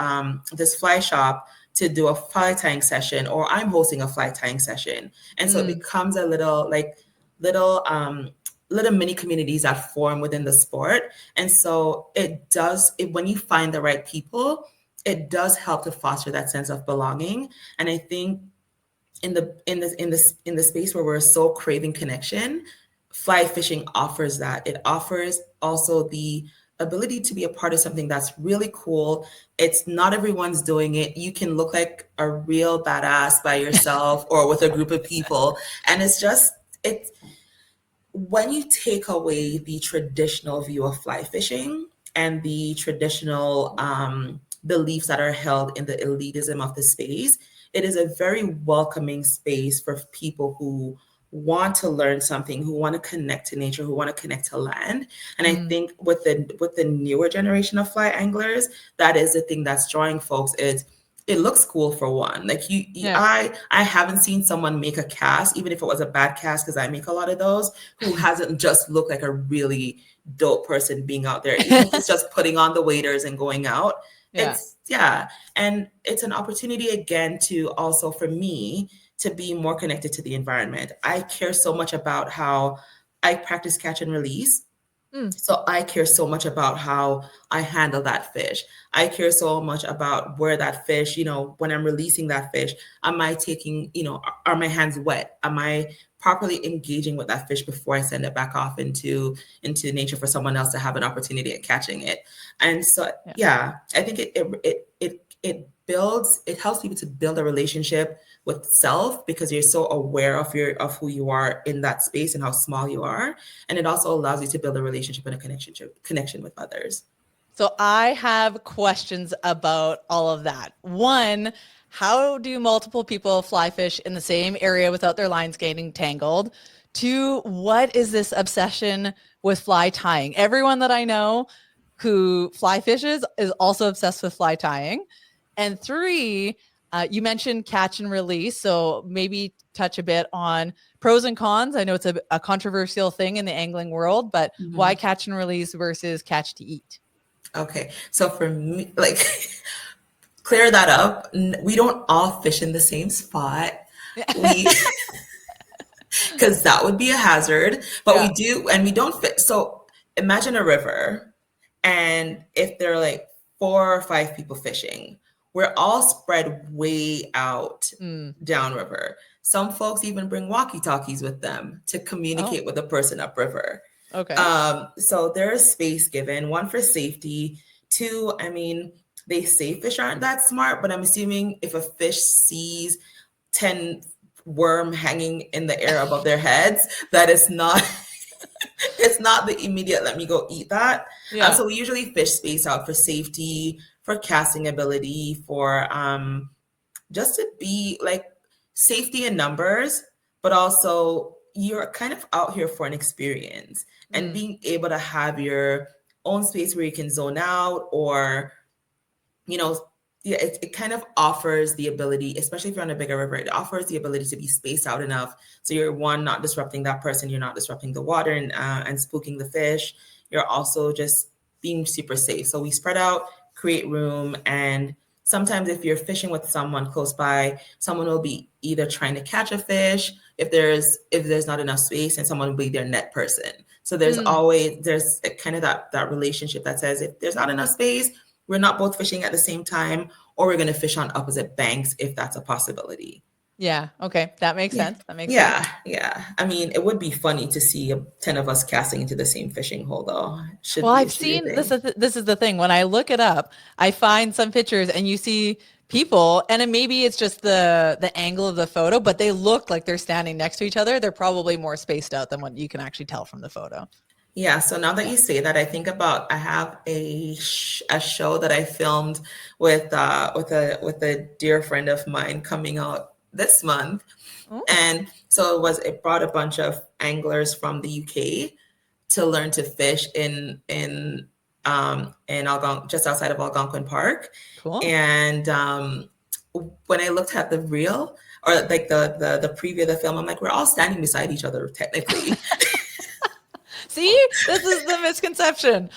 fly shop to do a fly tying session, or I'm hosting a fly tying session. And so it becomes a little mini communities that form within the sport. And so when you find the right people, it does help to foster that sense of belonging. And I think in the space where we're so craving connection, fly fishing offers that. It offers also the ability to be a part of something that's really cool. It's not everyone's doing it. You can look like a real badass by yourself or with a group of people. And it's when you take away the traditional view of fly fishing and the traditional beliefs that are held in the elitism of the space, it is a very welcoming space for people who want to learn something, who want to connect to nature, who want to connect to land. And I think with the newer generation of fly anglers, that is the thing that's drawing folks is it looks cool for one. Like I haven't seen someone make a cast, even if it was a bad cast, because I make a lot of those, who hasn't just looked like a really dope person being out there, even if it's just putting on the waders and going out. And it's an opportunity again to also for me to be more connected to the environment. I care so much about how I practice catch and release. So I care so much about how I handle that fish. I care so much about where that fish, when I'm releasing that fish, am I taking, are my hands wet? Am I properly engaging with that fish before I send it back off into nature for someone else to have an opportunity at catching it? And so, I think it helps people to build a relationship with self because you're so aware of who you are in that space and how small you are, and it also allows you to build a relationship and a connection with others. So I have questions about all of that. One, how do multiple people fly fish in the same area without their lines getting tangled? Two, what is this obsession with fly tying? Everyone that I know who fly fishes is also obsessed with fly tying. And three, you mentioned catch and release. So maybe touch a bit on pros and cons. I know it's a controversial thing in the angling world, but why catch and release versus catch to eat? Okay. So for me, clear that up. We don't all fish in the same spot. Because that would be a hazard, but we do, and we don't fit. So imagine a river, and if there are like 4 or 5 people fishing, we're all spread way out downriver. Some folks even bring walkie-talkies with them to communicate with the person upriver. Okay. So there is space given, one for safety, 2, I mean, they say fish aren't that smart, but I'm assuming if a fish sees 10 worm hanging in the air above their heads, that it's not it's not the immediate let me go eat that. So we usually fish space out for safety, for casting ability, for just to be like safety in numbers, but also you're kind of out here for an experience and being able to have your own space where you can zone out or it kind of offers the ability, especially if you're on a bigger river, it offers the ability to be spaced out enough. So you're not disrupting that person, you're not disrupting the water and spooking the fish. You're also just being super safe. So we spread out, create room. And sometimes if you're fishing with someone close by, someone will be either trying to catch a fish if there's not enough space, and someone will be their net person. So there's kind of that relationship that says if there's not enough space, we're not both fishing at the same time, or we're going to fish on opposite banks if that's a possibility. Yeah. Okay. That makes sense. That makes sense. Yeah. I mean, it would be funny to see 10 of us casting into the same fishing hole, though. I've seen this. This is the thing. When I look it up, I find some pictures, and you see people, and maybe it's just the angle of the photo, but they look like they're standing next to each other. They're probably more spaced out than what you can actually tell from the photo. Yeah, so now that Yeah. you say that, I think about I have a show that I filmed with a dear friend of mine coming out this month, Oh, and so it brought a bunch of anglers from the UK to learn to fish in just outside of Algonquin Park, cool. and when I looked at the reel or like the preview of the film, I'm like, we're all standing beside each other technically. See, this is the misconception.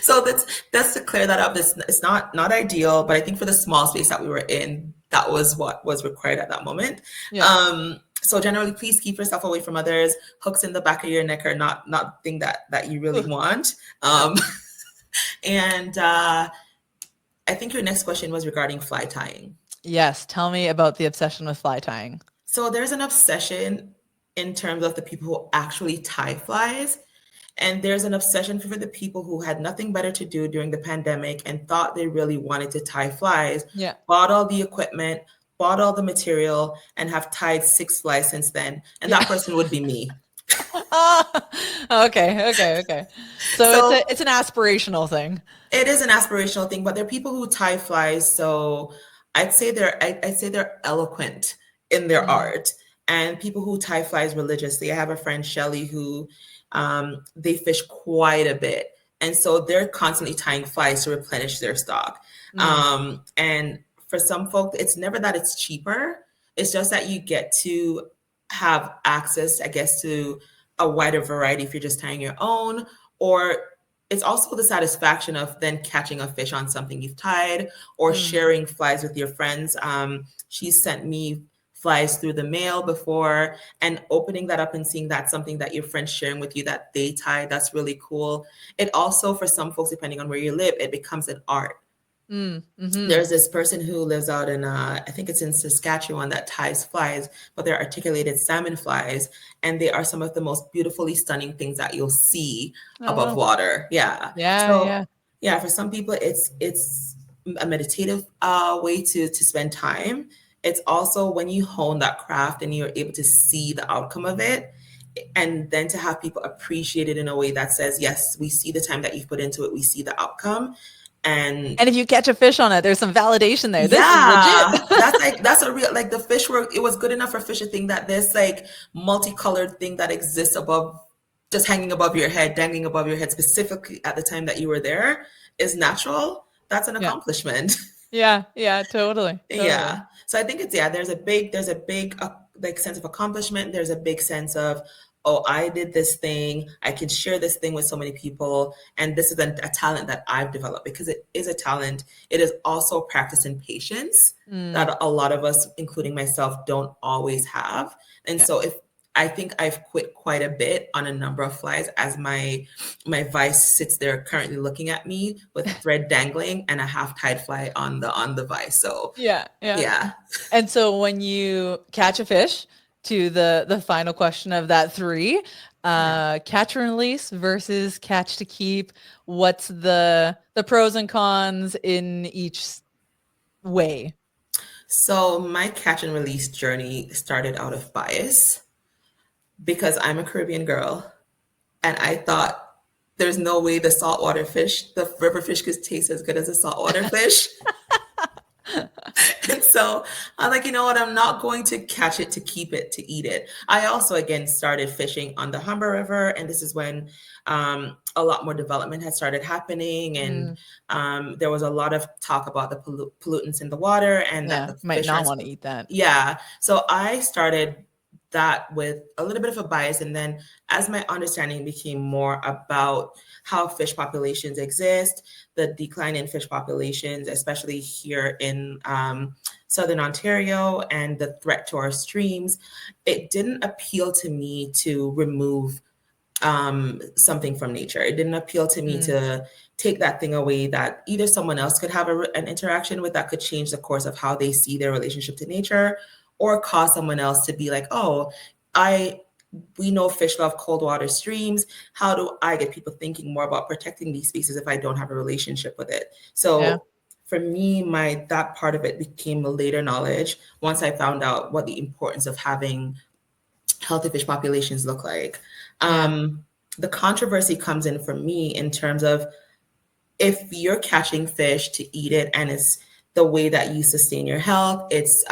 So that's to clear that up. It's not ideal, but I think for the small space that we were in, that was what was required at that moment. Yeah. So generally, please keep yourself away from others. Hooks in the back of your neck are not the thing that you really Ugh, want. no. And I think your next question was regarding fly tying. Yes. Tell me about the obsession with fly tying. So there's an obsession in terms of the people who actually tie flies. And there's an obsession for the people who had nothing better to do during the pandemic and thought they really wanted to tie flies, Yeah. bought all the equipment, bought all the material, and have tied 6 flies since then. And Yeah. that person would be me. Ah, okay. So So it's an aspirational thing. it is an aspirational thing, but there are people who tie flies. So I'd say they're eloquent in their Mm, art, and people who tie flies religiously. I have a friend Shelly who they fish quite a bit, and so they're constantly tying flies to replenish their stock. mm, And for some folk, it's never that it's cheaper. It's just that you get to have access, I guess, to a wider variety if you're just tying your own, or it's also the satisfaction of then catching a fish on something you've tied or mm, sharing flies with your friends. She sent me flies through the mail before, and opening that up and seeing that's something that your friends sharing with you that they tied, that's really cool. It also, for some folks, depending on where you live, it becomes an art. mm-hmm. There's this person who lives out in I think it's in Saskatchewan that ties flies, but they're articulated salmon flies, and they are some of the most beautifully stunning things that you'll see Oh, above well. water. Yeah. Yeah, So yeah. yeah, for some people it's a meditative way to spend time. It's also when you hone that craft and you're able to see the outcome of it, and then to have people appreciate it in a way that says, yes, we see the time that you've put into it, we see the outcome. And And if you catch a fish on it, there's some validation there. This is legit. yeah, that's a real, like, the fish were, it was good enough for fish to think that this like multicolored thing that exists above, just hanging above your head, dangling above your head, specifically at the time that you were there, is natural. That's an Yeah. accomplishment. Yeah, totally. Yeah. So I think it's, yeah, there's a big like sense of accomplishment. There's a big sense of, oh, I did this thing. I can share this thing with so many people. And this is a talent that I've developed, because it is a talent. It is also practice and patience Mm, that a lot of us, including myself, don't always have. And yeah. so if I think I've quit quite a bit on a number of flies as my vice sits there currently looking at me with thread dangling and a half tied fly on the vice. So Yeah. yeah. And so when you catch a fish, to the final question of that three, Yeah. catch and release versus catch to keep, what's the pros and cons in each way? So my catch and release journey started out of bias because I'm a Caribbean girl, and I thought there's no way the river fish could taste as good as a saltwater fish. And so I'm like, you know what? I'm not going to catch it to keep it, to eat it. I also, again, started fishing on the Humber River. And this is when a lot more development had started happening. And Mm, there was a lot of talk about the pollutants in the water and that yeah, the might fish not aren't. want to eat that. Yeah. So I started that with a little bit of a bias. And then as my understanding became more about how fish populations exist, the decline in fish populations, especially here in Southern Ontario, and the threat to our streams, it didn't appeal to me to remove something from nature. It didn't appeal to me Mm, to take that thing away that either someone else could have an interaction with that could change the course of how they see their relationship to nature, or cause someone else to be like, oh, I we know fish love cold water streams. How do I get people thinking more about protecting these species if I don't have a relationship with it? yeah, So for me, my that part of it became a later knowledge once I found out what the importance of having healthy fish populations look like. yeah. Um, the controversy comes in for me in terms of if you're catching fish to eat it and it's the way that you sustain your health, it's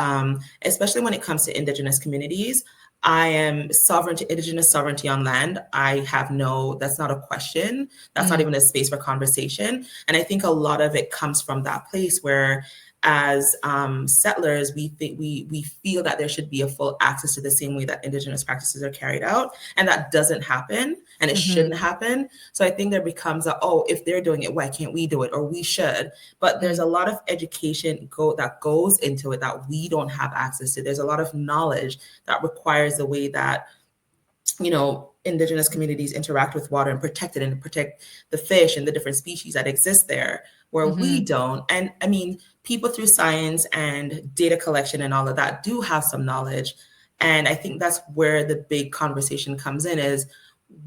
especially when it comes to indigenous communities. I am sovereignty, indigenous sovereignty on land. I have no, that's not a question. That's not Mm, even a space for conversation. And I think a lot of it comes from that place where, as settlers, we think we feel that there should be a full access to the same way that indigenous practices are carried out, and that doesn't happen, and it mm-hmm, shouldn't happen. So I think there becomes a, oh, if they're doing it, why can't we do it, or we should. But there's mm, a lot of education that goes into it that we don't have access to. There's a lot of knowledge that requires the way that, you know, indigenous communities interact with water and protect it and protect the fish and the different species that exist there, where we mm-hmm, don't. And I mean, people through science and data collection and all of that do have some knowledge. And I think that's where the big conversation comes in, is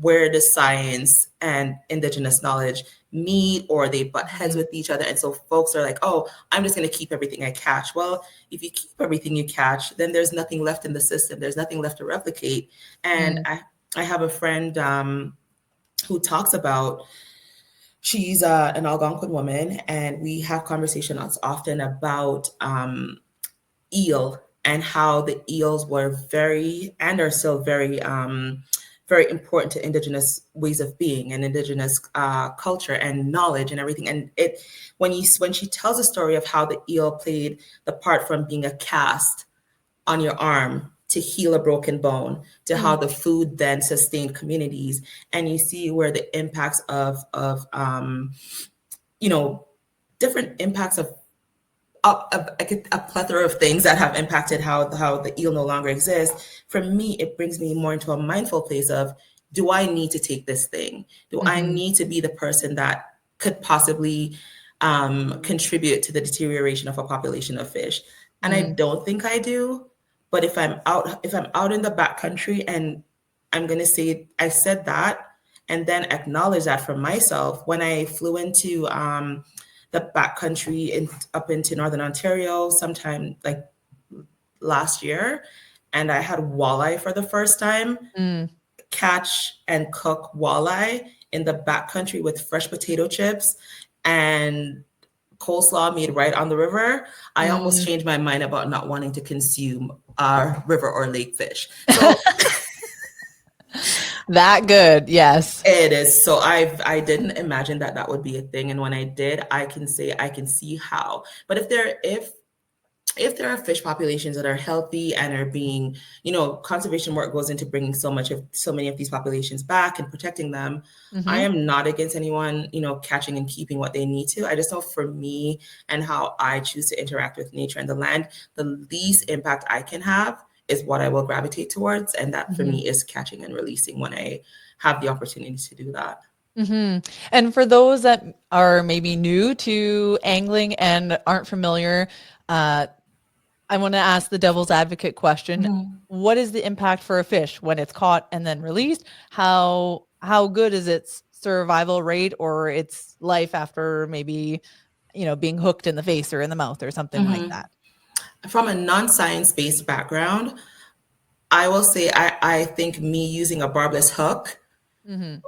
where does science and indigenous knowledge meet, or they butt heads mm-hmm, with each other. And so folks are like, oh, I'm just going to keep everything I catch. Well, if you keep everything you catch, then there's nothing left in the system. There's nothing left to replicate. And mm, I have a friend who talks about, she's an Algonquin woman, and we have conversations often about eel, and how the eels were very and are still very very important to indigenous ways of being and indigenous culture and knowledge and everything. And it, when she tells a story of how the eel played the part from being a cast on your arm to heal a broken bone, to how mm, the food then sustained communities, and you see where the impacts of you know, different impacts of a plethora of things that have impacted how the eel no longer exists. For me, it brings me more into a mindful place of, do I need to take this thing? Do I mm-hmm, need to be the person that could possibly contribute to the deterioration of a population of fish? And I mm, don't think I do. But if I'm out in the backcountry, and I'm gonna say I said that, and then acknowledge that for myself when I flew into the backcountry in up into Northern Ontario sometime like last year, and I had walleye for the first time. mm. Catch and cook walleye in the backcountry with fresh potato chips and coleslaw made right on the river. I almost Mm. changed my mind about not wanting to consume river or lake fish. So That good, yes. it is. So I didn't imagine that that would be a thing, and when I did, I can say I can see how. But if there are fish populations that are healthy and are being, you know, conservation work goes into bringing so many of these populations back and protecting them. I Mm-hmm, am not against anyone, you know, catching and keeping what they need to. I just know for me and how I choose to interact with nature and the land, the least impact I can have is what I will gravitate towards. And that for mm-hmm, me is catching and releasing when I have the opportunity to do that. mm-hmm. And for those that are maybe new to angling and aren't familiar, uh, I want to ask the devil's advocate question. Mhm. What is the impact for a fish when it's caught and then released? How good is its survival rate or its life after maybe, being hooked in the face or in the mouth or something like Mhm. that? From a non-science based background, I will say I think me using a barbless hook Mhm.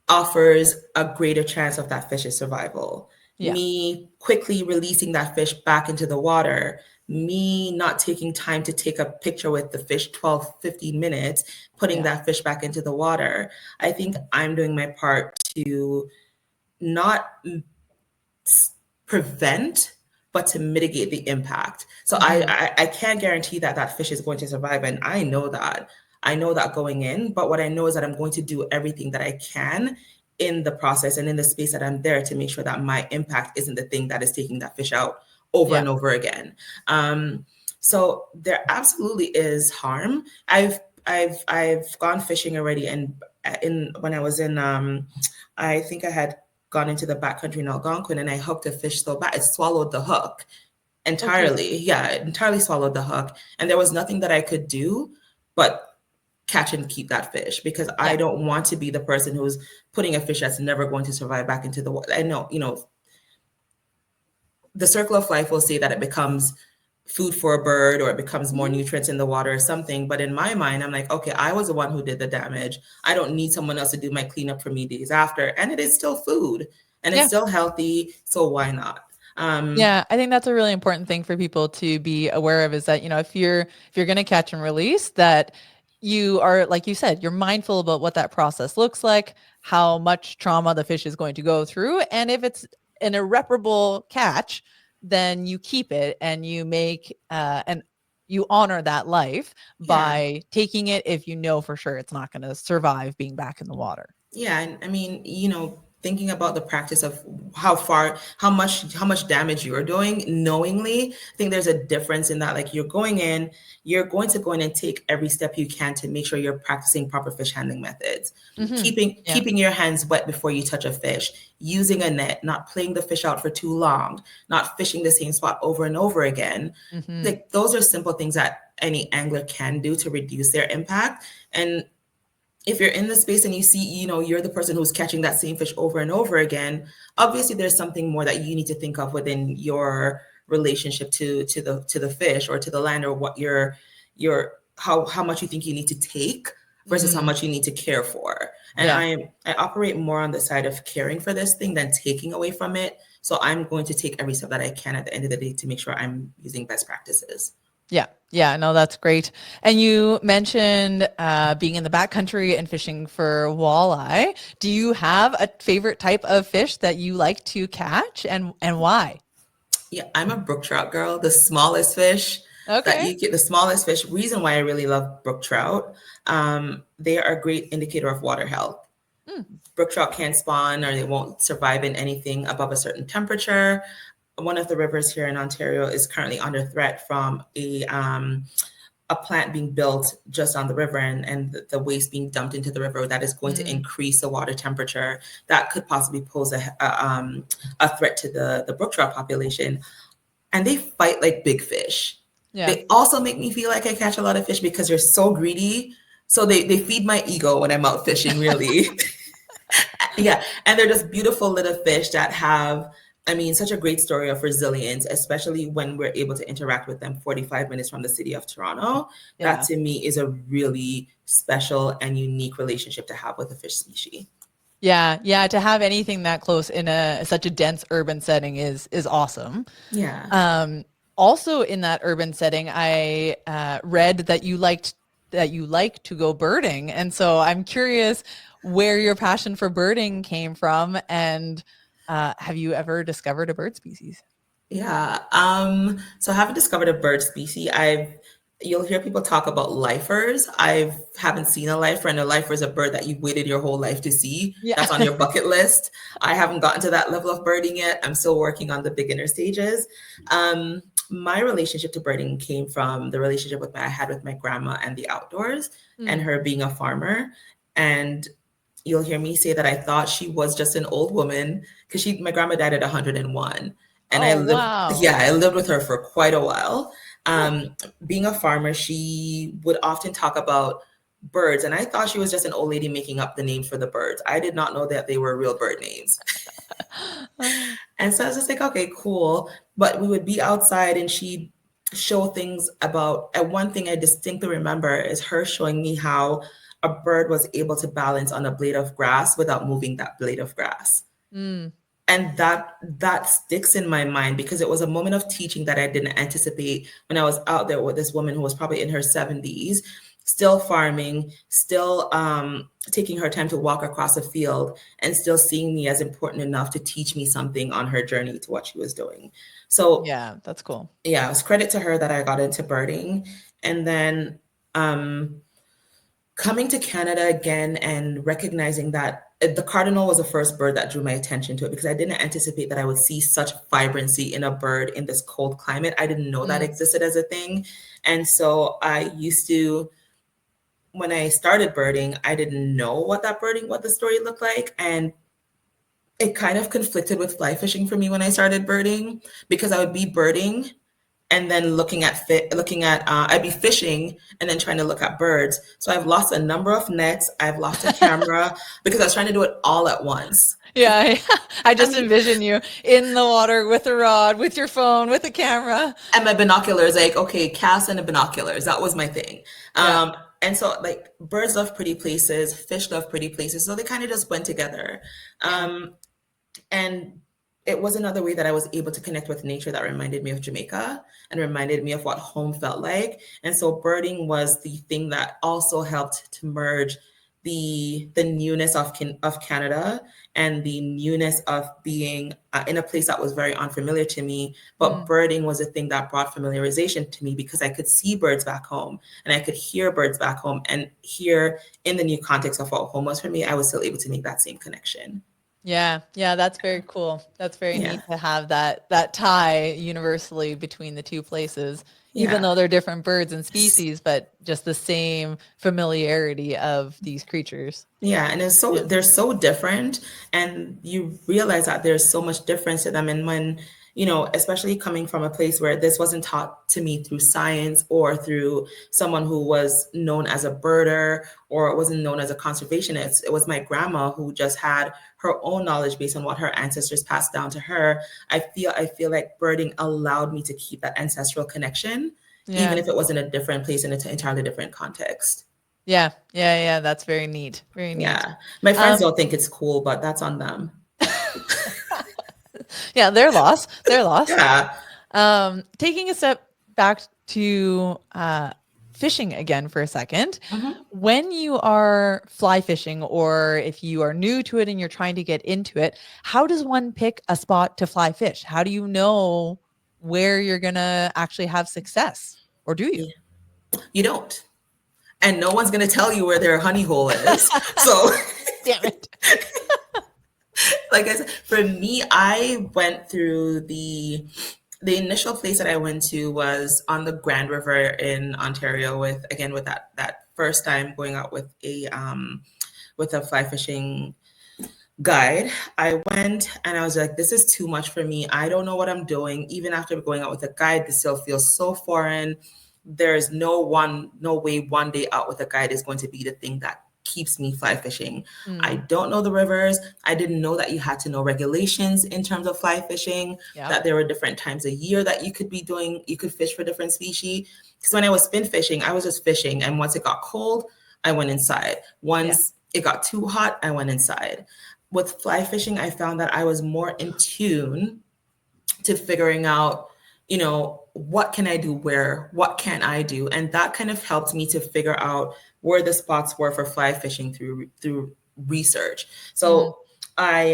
offers a greater chance of that fish's survival. Yeah. Me quickly releasing that fish back into the water, me not taking time to take a picture with the fish 12, 15 minutes, putting Yeah. that fish back into the water. I think I'm doing my part to not prevent, but to mitigate the impact. So Mhm. I can't guarantee that that fish is going to survive, and I know that. I know that going in, but what I know is that I'm going to do everything that I can in the process and in the space that I'm there to make sure that my impact isn't the thing that is taking that fish out over Yeah. and over again. So there absolutely is harm. I've gone fishing already, and in when I was in I think I had gone into the backcountry in Algonquin, and I hooked a fish so bad it swallowed the hook Okay. entirely. Yeah, it entirely swallowed the hook. And there was nothing that I could do but catch and keep that fish, because I Yeah. don't want to be the person who's putting a fish that's never going to survive back into the water. I know, you know, the circle of life will say that it becomes food for a bird, or it becomes more Mhm. nutrients in the water or something. But in my mind, I'm like, okay, I was the one who did the damage. I don't need someone else to do my cleanup for me days after. And it is still food and it's Yeah. still healthy. So why not? Yeah, I think that's a really important thing for people to be aware of is that, if you're going to catch and release that you are, like you said, you're mindful about what that process looks like, how much trauma the fish is going to go through, and if it's an irreparable catch, then you keep it and you make and you honor that life Yeah. by taking it if you know for sure it's not going to survive being back in the water. Yeah, and I mean, thinking about the practice of how much damage you're doing knowingly, I think there's a difference in that. Like you're going to go in and take every step you can to make sure you're practicing proper fish handling methods, Hmm. keeping Yeah. keeping your hands wet before you touch a fish, using a net, not playing the fish out for too long, not fishing the same spot over and over again. Hmm. Like those are simple things that any angler can do to reduce their impact. And if you're in the space and you see, you're the person who's catching that same fish over and over again, obviously there's something more that you need to think of within your relationship to the fish or to the land, or what your how much you think you need to take versus how Hmm. much you need to care for. And Yeah. I operate more on the side of caring for this thing than taking away from it. So I'm going to take every step that I can at the end of the day to make sure I'm using best practices. Yeah. Yeah. No, that's great. And you mentioned being in the backcountry and fishing for walleye. Do you have a favorite type of fish that you like to catch, and why? Yeah, I'm a brook trout girl. The smallest fish that Okay. you get, the smallest fish. Reason why I really love brook trout, they are a great indicator of water health. Mm, Brook trout can't spawn, or they won't survive in anything above a certain temperature. One of the rivers here in Ontario is currently under threat from a plant being built just on the river, and the waste being dumped into the river that is going to mm, increase the water temperature that could possibly pose a threat to the brook trout population. And they fight like big fish. yeah. They also make me feel like I catch a lot of fish because they're so greedy. So they feed my ego when I'm out fishing, really. Yeah. And they're just beautiful little fish that have, I mean, such a great story of resilience, especially when we're able to interact with them 45 minutes from the city of Toronto. That Yeah. to me is a really special and unique relationship to have with a fish species. Yeah. Yeah. To have anything that close in a such a dense urban setting is awesome. Yeah. Um, Also in that urban setting, I read that you like to go birding, and so I'm curious where your passion for birding came from, and have you ever discovered a bird species? Yeah. So I haven't discovered a bird species. You'll hear people talk about lifers. I haven't seen a lifer, and a lifer is a bird that you waited your whole life to see. Yeah. That's on your bucket list. I haven't gotten to that level of birding yet. I'm still working on the beginner stages. My relationship to birding came from the relationship I had with my grandma and the outdoors, and Mm. her being a farmer. And you'll hear me say that I thought she was just an old woman because my grandma died at 101, and Oh, wow. I lived with her for quite a while. Huh. Being a farmer, she would often talk about birds, and I thought she was just an old lady making up the names for the birds. I did not know that they were real bird names. Oh, And so I was just like, okay, cool. But we would be outside and she'd show things about, and one thing I distinctly remember is her showing me how a bird was able to balance on a blade of grass without moving that blade of grass. mm. And that sticks in my mind because it was a moment of teaching that I didn't anticipate when I was out there with this woman who was probably in her 70s, still farming, still taking her time to walk across a field, and still seeing me as important enough to teach me something on her journey to what she was doing. So Yeah, that's cool. yeah, it was credit to her that I got into birding. And then um, coming to Canada again and recognizing that the cardinal was the first bird that drew my attention to it, because I didn't anticipate that I would see such vibrancy in a bird in this cold climate. I didn't know that Mm. existed as a thing. And so I used to, when I started birding, I didn't know what the story looked like. And it kind of conflicted with fly fishing for me when I started birding, because I would be birding and then I'd be fishing and then trying to look at birds. So I've lost a number of nets. I've lost a camera because I was trying to do it all at once. Yeah, I I just mean, envision you in the water with a rod, with your phone, with a camera. and my binoculars, like, okay, cast and the binoculars. That was my thing. Yeah, And so, like, birds love pretty places, fish love pretty places. So they kind of just went together. yeah. Um, and it was another way that I was able to connect with nature that reminded me of Jamaica and reminded me of what home felt like. And so birding was the thing that also helped to merge the newness of Canada and the newness of being in a place that was very unfamiliar to me. But Mm. birding was a thing that brought familiarization to me because I could see birds back home and I could hear birds back home, and here in the new context of what home was for me, I was still able to make that same connection. Yeah, yeah, that's very cool. That's very Yeah. neat to have that tie universally between the two places, even Yeah. though they're different birds and species, but just the same familiarity of these creatures. Yeah, and Yeah. they're so different, and you realize that there's so much difference to them. And when, especially coming from a place where this wasn't taught to me through science or through someone who was known as a birder or it wasn't known as a conservationist, it was my grandma who just had her own knowledge based on what her ancestors passed down to her. I feel like birding allowed me to keep that ancestral connection, even Yeah. if it was in a different place in an entirely different context. Yeah. Yeah. Yeah. That's very neat. Very neat. Yeah. My friends Um, don't think it's cool, but that's on them. yeah, their loss. Their loss. Yeah. Taking a step back to fishing again for a second. Mhm. When you are fly fishing, or if you are new to it and you're trying to get into it, how does one pick a spot to fly fish? How do you know where you're going to actually have success? Or do you? Yeah. You don't. And no one's going to tell you where their honey hole is. So, Damn it. like I said, for me, I went through the initial place that I went to was on the Grand River in Ontario with that first time going out with a fly fishing guide. I went and I was like, this is too much for me. I don't know what I'm doing. Even after going out with a guide, this still feels so foreign. There's no way one day out with a guide is going to be the thing that keeps me fly fishing. I Mm, don't know the rivers. I didn't know that you had to know regulations in terms of fly fishing, yeah. that there were different times a year that you could fish for different species. Because when I was spin fishing, I was just fishing. And once it got cold, I went inside. Yeah. Once it got too hot, I went inside. With fly fishing, I found that I was more in tune to figuring out, what can I do where, what can I do? And that kind of helped me to figure out where the spots were for fly fishing through research. Mm, So I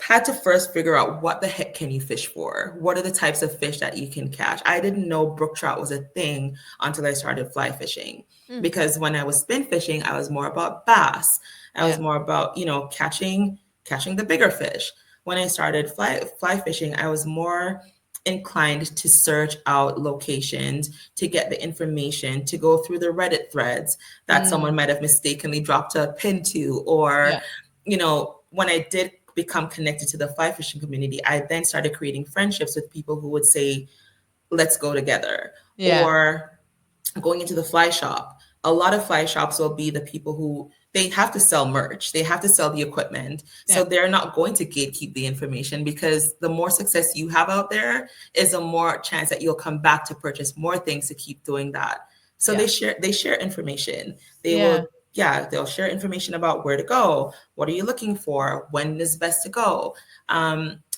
had to first figure out what the heck can you fish for? What are the types of fish that you can catch? I didn't know brook trout was a thing until I started fly fishing. mm, Because when I was spin fishing, I was more about bass. I was yeah. more about, catching the bigger fish. When I started fly fishing, I was more inclined to search out locations, to get the information, to go through the Reddit threads that someone Mm, might have mistakenly dropped a pin to, yeah. or, when I did become connected to the fly fishing community, I then started creating friendships with people who would say, let's go together. Yeah. Or going into the fly shop. A lot of fly shops will be the people who they have to sell merch, they have to sell the equipment. So Yeah. they're not going to gatekeep the information, because the more success you have out there is a more chance that you'll come back to purchase more things to keep doing that. So Yeah. they share information. They Yeah. will, yeah, they'll share information about where to go, what are you looking for, when is best to go.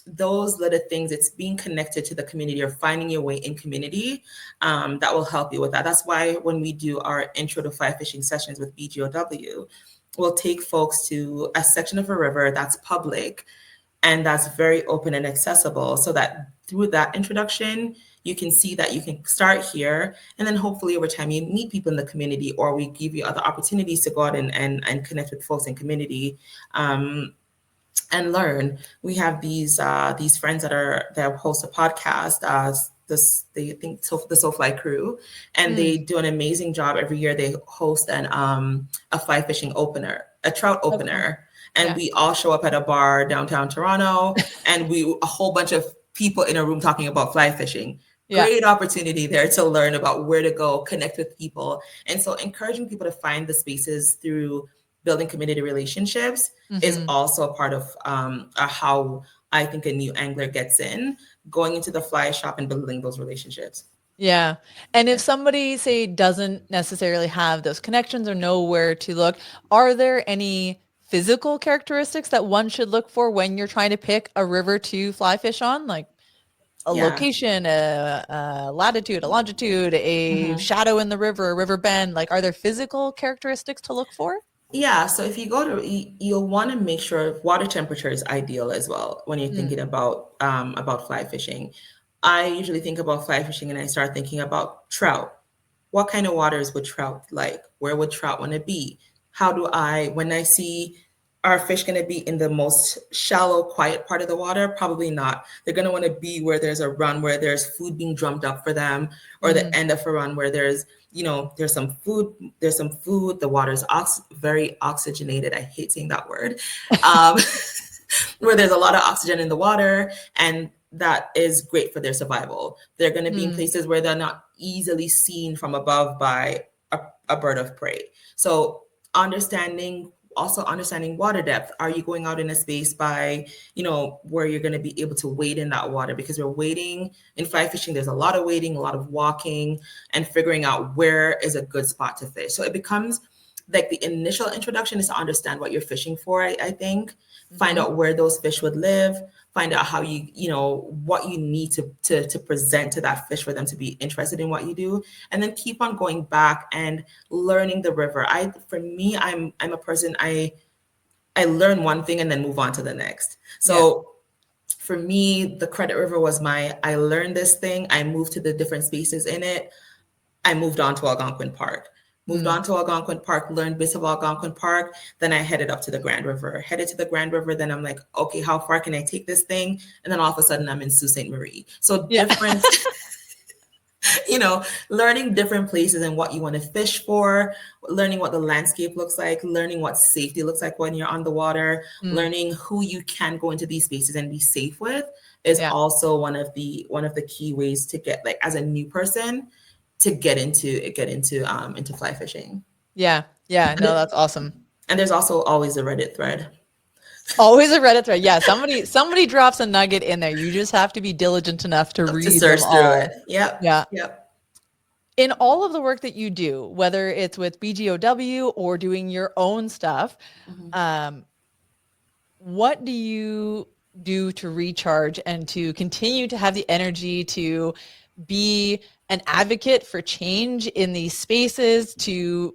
Those little things, it's being connected to the community or finding your way in community, that will help you with that. That's why when we do our intro to fly fishing sessions with BGOW, we'll take folks to a section of a river that's public and that's very open and accessible, so that through that introduction, you can see that you can start here. And then hopefully over time, you meet people in the community, or we give you other opportunities to go out and connect with folks in community. And learn. We have these friends that host a podcast. They think so the SoFly crew, and they Mm, do an amazing job every year. They host a fly fishing opener, a trout okay. opener, and Yeah. we all show up at a bar downtown Toronto, and a whole bunch of people in a room talking about fly fishing. Yeah. Great opportunity there to learn about where to go, connect with people. And so encouraging people to find the spaces through building community relationships is Mm-hmm. also a part of how I think a new angler gets in, going into the fly shop and building those relationships. Yeah. And if somebody, say, doesn't necessarily have those connections or know where to look, are there any physical characteristics that one should look for when you're trying to pick a river to fly fish on? Like a Yeah. location, a latitude, a longitude, a Mhm. shadow in the river, a river bend? Like, are there physical characteristics to look for? Yeah, so if you go to, you'll want to make sure water temperature is ideal as well when you're Mm. thinking about fly fishing. I usually think about fly fishing and I start thinking about trout. What kind of waters would trout like? Where would trout want to be? How do I, when I see, are fish going to be in the most shallow, quiet part of the water? Probably not. They're going to want to be where there's a run, where there's food being drummed up for them, or the Mm. end of a run where there's some food. The water's very oxygenated. I hate saying that word. Um, where there's a lot of oxygen in the water, and that is great for their survival. They're going to be in Mm. places where they're not easily seen from above by a bird of prey. So understanding water depth. Are you going out in a space by, where you're going to be able to wade in that water? Because we're wading in fly fishing, there's a lot of wading, a lot of walking, and figuring out where is a good spot to fish. So it becomes like the initial introduction is to understand what you're fishing for, I think. Find Mm-hmm. out where those fish would live, find out how what you need to present to that fish for them to be interested in what you do, and then keep on going back and learning the river. I'm a person, I learn one thing and then move on to the next. Yeah. So for me, the Credit River was I learned this thing, I moved to the different spaces in it, I moved on to Algonquin Park. Moved Mm. on to Algonquin Park, learned bits of Algonquin Park. Then I headed up to the Grand River. Headed to the Grand River, then I'm like, okay, how far can I take this thing? And then all of a sudden I'm in Sault Ste. Marie. So Yeah. different, learning different places and what you want to fish for, learning what the landscape looks like, learning what safety looks like when you're on the water, Mm. learning who you can go into these spaces and be safe with is Yeah. also one of the key ways to get, like, as a new person, to into fly fishing. Yeah. Yeah. No, that's awesome. And there's also always a Reddit thread Always a Reddit thread. Yeah, somebody drops a nugget in there. You just have to be diligent enough to to read them search through it. all. Yep. Yeah. Yep. In all of the work that you do, whether it's with BGOW or doing your own stuff, Mhm. what do you do to recharge and to continue to have the energy to be an advocate for change in these spaces, to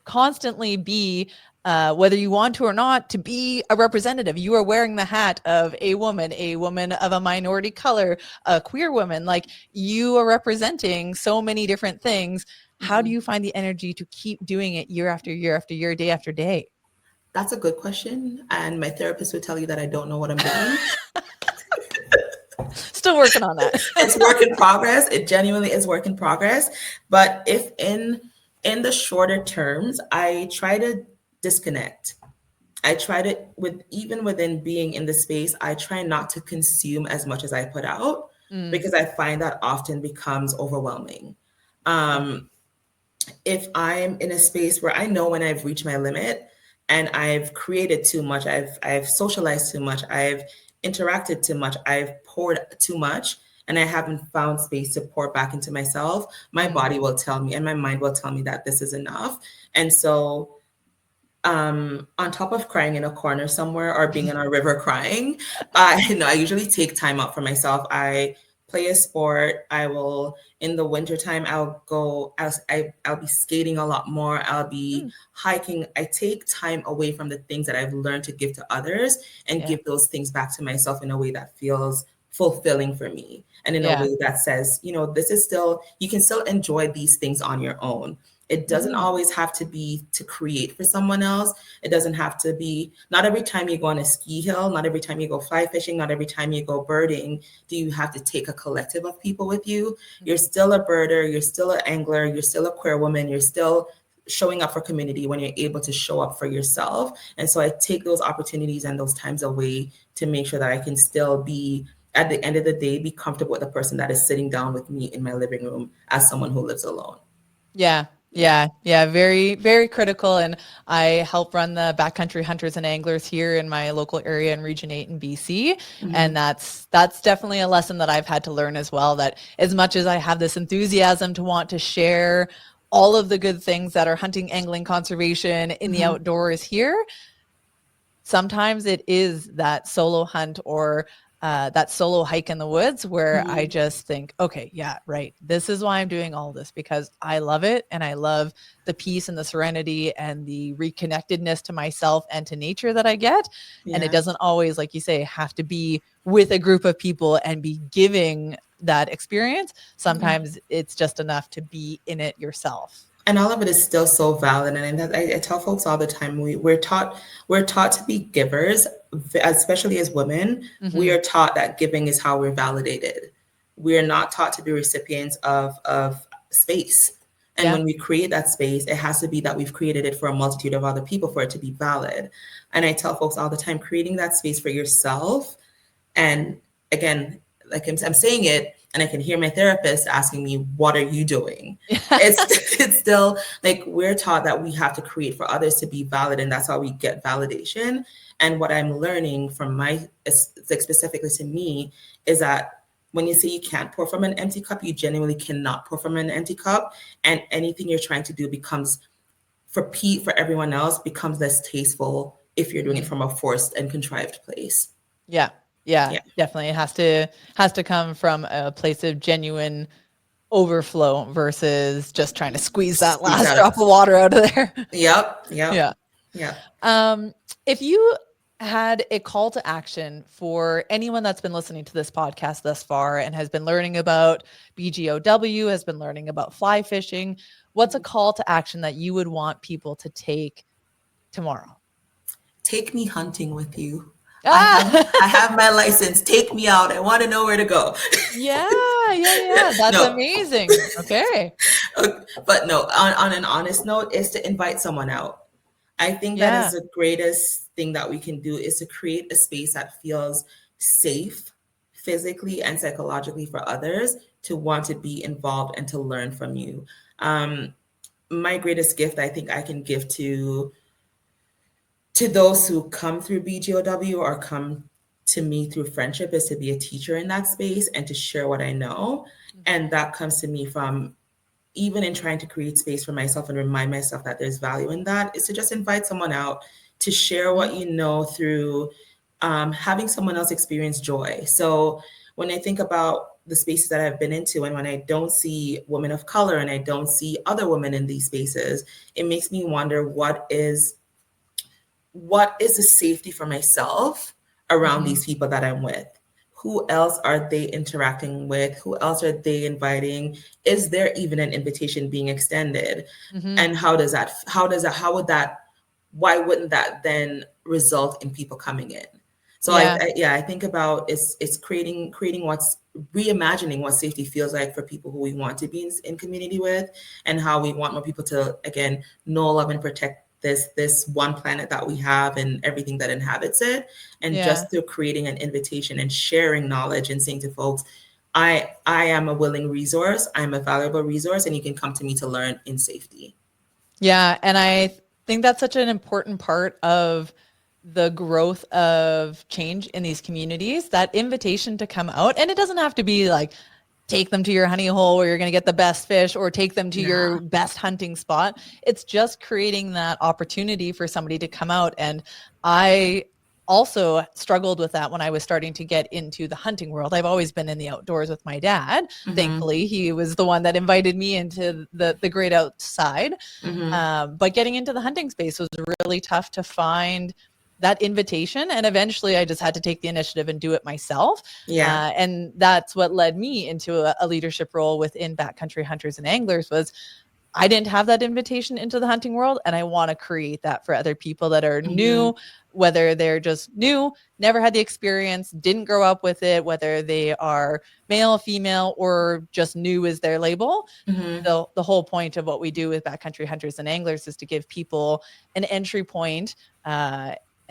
constantly be, whether you want to or not, to be a representative? You are wearing the hat of a woman of a minority color, a queer woman. Like, you are representing so many different things. How do Mhm. you find the energy to keep doing it year after year after year, day after day? That's a good question. And my therapist would tell you that I don't know what I'm doing. Still working on that. It's work in progress. It genuinely is work in progress. But if in the shorter terms, I try to disconnect. I try to, with even within being in the space, I try not to consume as much as I put out, Mm, because I find that often becomes overwhelming. yeah. Um, if I'm in a space where I know when I've reached my limit and I've created too much, I've socialized too much, I've interacted too much, I've poured too much, and I haven't found space to pour back into myself, my Mm, body will tell me and my mind will tell me that this is enough. And so, on top of crying in a corner somewhere or being in a river crying, I usually take time out for myself. I play a sport. I will, in the wintertime, I'll be skating a lot more. I'll be mm, hiking. I take time away from the things that I've learned to give to others and yeah. give those things back to myself in a way that feels fulfilling for me, and in a Yeah. way that says, this is still, you can still enjoy these things on your own. It doesn't Mhm. always have to be to create for someone else. It doesn't have to be, not every time you go on a ski hill, not every time you go fly fishing, not every time you go birding, do you have to take a collective of people with you. You're Mhm. still a birder, you're still an angler, you're still a queer woman, you're still showing up for community when you're able to show up for yourself. And so I take those opportunities and those times away to make sure that I can still be at the end of the day, be comfortable with the person that is sitting down with me in my living room as someone who lives alone. Yeah. Yeah. Yeah. Very, very critical. And I help run the backcountry hunters and anglers here in my local area in Region 8 in BC. And that's definitely a lesson that I've had to learn as well, that as much as I have this enthusiasm to want to share all of the good things that are hunting, angling, conservation in the outdoors here, sometimes it is that solo hunt or that solo hike in the woods where I just think, okay, yeah, right. This is why I'm doing all this, because I love it. And I love the peace and the serenity and the reconnectedness to myself and to nature that I get. Yeah. And it doesn't always, like you say, have to be with a group of people and be giving that experience. Sometimes it's just enough to be in it yourself. And all of it is still so valid. And I tell folks all the time, we're taught to be givers, especially as women. We are taught that giving is how we're validated. We are not taught to be recipients of space. And when we create that space, it has to be that we've created it for a multitude of other people for it to be valid. And I tell folks all the time, creating that space for yourself. And again, like I'm saying it, and I can hear my therapist asking me, what are you doing? It's still like we're taught that we have to create for others to be valid, and that's how we get validation. And what I'm learning from like specifically to me is that when you say you can't pour from an empty cup, you genuinely cannot pour from an empty cup. And anything you're trying to do becomes, for everyone else, becomes less tasteful if you're doing it from a forced and contrived place. Yeah, definitely. It has to come from a place of genuine overflow versus just trying to squeeze that last drop of water out of there. Yeah. If you had a call to action for anyone that's been listening to this podcast thus far and has been learning about BGOW, has been learning about fly fishing, what's a call to action that you would want people to take tomorrow? Take me hunting with you. I have my license. Take me out. I want to know where to go. Yeah. That's amazing. Okay. But no, on an honest note, is to invite someone out. I think that is the greatest thing that we can do, is to create a space that feels safe physically and psychologically for others to want to be involved and to learn from you. My greatest gift I think I can give to those who come through BGOW or come to me through friendship is to be a teacher in that space and to share what I know. And that comes to me from, even in trying to create space for myself and remind myself that there's value in that, is to just invite someone out to share what you know through having someone else experience joy. So when I think about the spaces that I've been into, and when I don't see women of color and I don't see other women in these spaces, it makes me wonder what is the safety for myself around these people that I'm with? Who else are they interacting with? Who else are they inviting? Is there even an invitation being extended? And how would that, why wouldn't that then result in people coming in? So I think about it's creating reimagining what safety feels like for people who we want to be in community with, and how we want more people to, again, know, love, and protect this one planet that we have and everything that inhabits it. And just through creating an invitation and sharing knowledge and saying to folks, I am a willing resource, I'm a valuable resource, and you can come to me to learn in safety. Yeah. And I think that's such an important part of the growth of change in these communities, that invitation to come out. And it doesn't have to be like, take them to your honey hole where you're going to get the best fish, or take them to your best hunting spot. It's just creating that opportunity for somebody to come out. And I also struggled with that when I was starting to get into the hunting world. I've always been in the outdoors with my dad. Thankfully, he was the one that invited me into the great outside. But getting into the hunting space was really tough to find that invitation. And eventually I just had to take the initiative and do it myself. And that's what led me into a leadership role within backcountry hunters and anglers. Was I didn't have that invitation into the hunting world, and I want to create that for other people that are new, whether they're just new, never had the experience, didn't grow up with it, whether they are male, female, or just new is their label. The whole point of what we do with backcountry hunters and anglers is to give people an entry point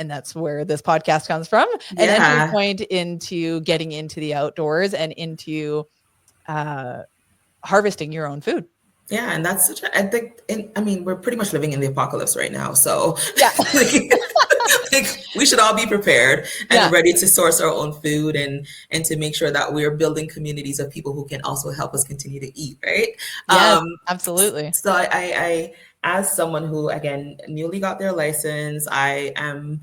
and that's where this podcast comes from, an entry Yeah. point into getting into the outdoors and into harvesting your own food. Yeah, and that's such a, I think, I mean, we're pretty much living in the apocalypse right now. So, Yeah. like, like, we should all be prepared and Yeah. ready to source our own food and to make sure that we're building communities of people who can also help us continue to eat, right? Yes, Um, absolutely. so as someone who, again, newly got their license, I am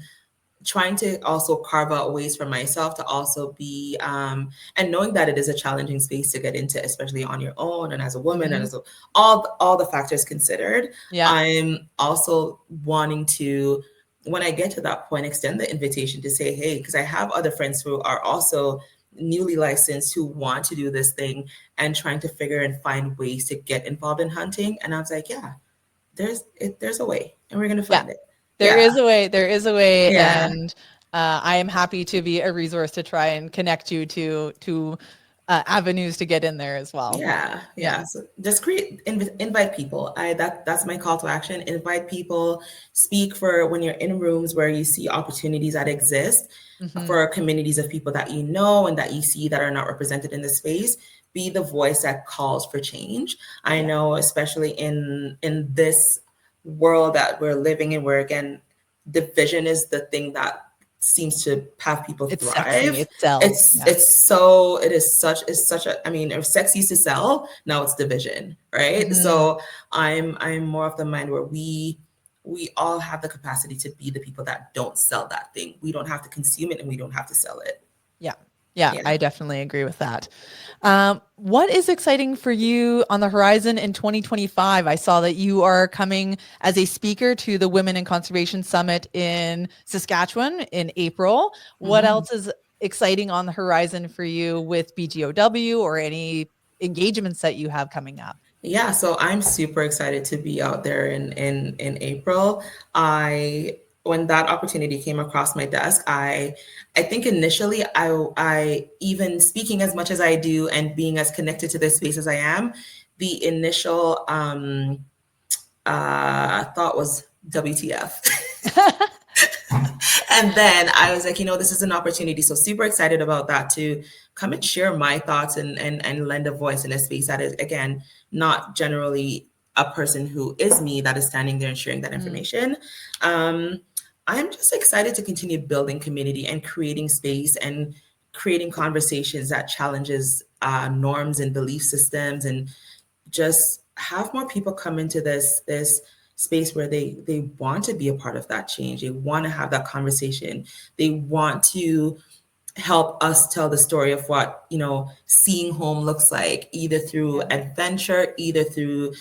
trying to also carve out ways for myself to also be and knowing that it is a challenging space to get into, especially on your own and as a woman and Mhm. as all the factors considered. Yeah. I'm also wanting to, when I get to that point, extend the invitation to say, hey, because I have other friends who are also newly licensed who want to do this thing and trying to figure and find ways to get involved in hunting. And I was like, yeah, there's a way and we're gonna Yeah. find it. There Yeah. is a way. There is a way, Yeah. and I am happy to be a resource to try and connect you to avenues to get in there as well. Yeah, Yeah. yeah. So just invite people. That's my call to action. Invite people. Speak for when you're in rooms where you see opportunities that exist Mhm. for communities of people that you know and that you see that are not represented in the space. Be the voice that calls for change. I Yeah. know, especially in this world that we're living in, where again, division is the thing that seems to have people It's sexy. thrive. It sells. Yeah. It's such a, I mean, if sex used to sell, now it's division, right? Mhm. So I'm more of the mind where we all have the capacity to be the people that don't sell that thing. We don't have to consume it and we don't have to sell it. Yeah. Yeah, Yeah. I definitely agree with that. What is exciting for you on the horizon in 2025? I saw that you are coming as a speaker to the Women in Conservation Summit in Saskatchewan in April. What Mhm. else is exciting on the horizon for you with BGOW or any engagements that you have coming up? Yeah, so I'm super excited to be out there in April. I When that opportunity came across my desk, I think initially I even speaking as much as I do and being as connected to this space as I am, the initial thought was WTF. And then I was like, this is an opportunity. So super excited about that to come and share my thoughts and lend a voice in a space that is, again, not generally a person who is me that is standing there and sharing that Mm, information. Um, I'm just excited to continue building community and creating space and creating conversations that challenges norms and belief systems and just have more people come into this space where they want to be a part of that change. They want to have that conversation. They want to help us tell the story of what seeing home looks like, either through yeah. adventure, either through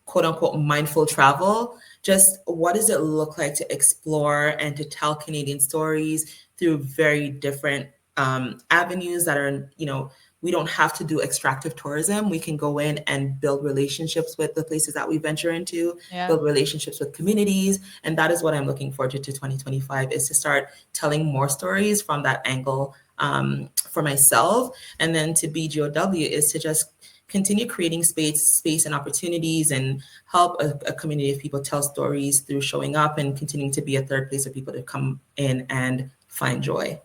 quote unquote mindful travel. Just what does it look like to explore and to tell Canadian stories through very different avenues that are, we don't have to do extractive tourism. We can go in and build relationships with the places that we venture into, Yeah. build relationships with communities. And that is what I'm looking forward to 2025, is to start telling more stories from that angle for myself. And then to BGOW is to just continue creating space and opportunities and help a community of people tell stories through showing up and continuing to be a third place for people to come in and find joy.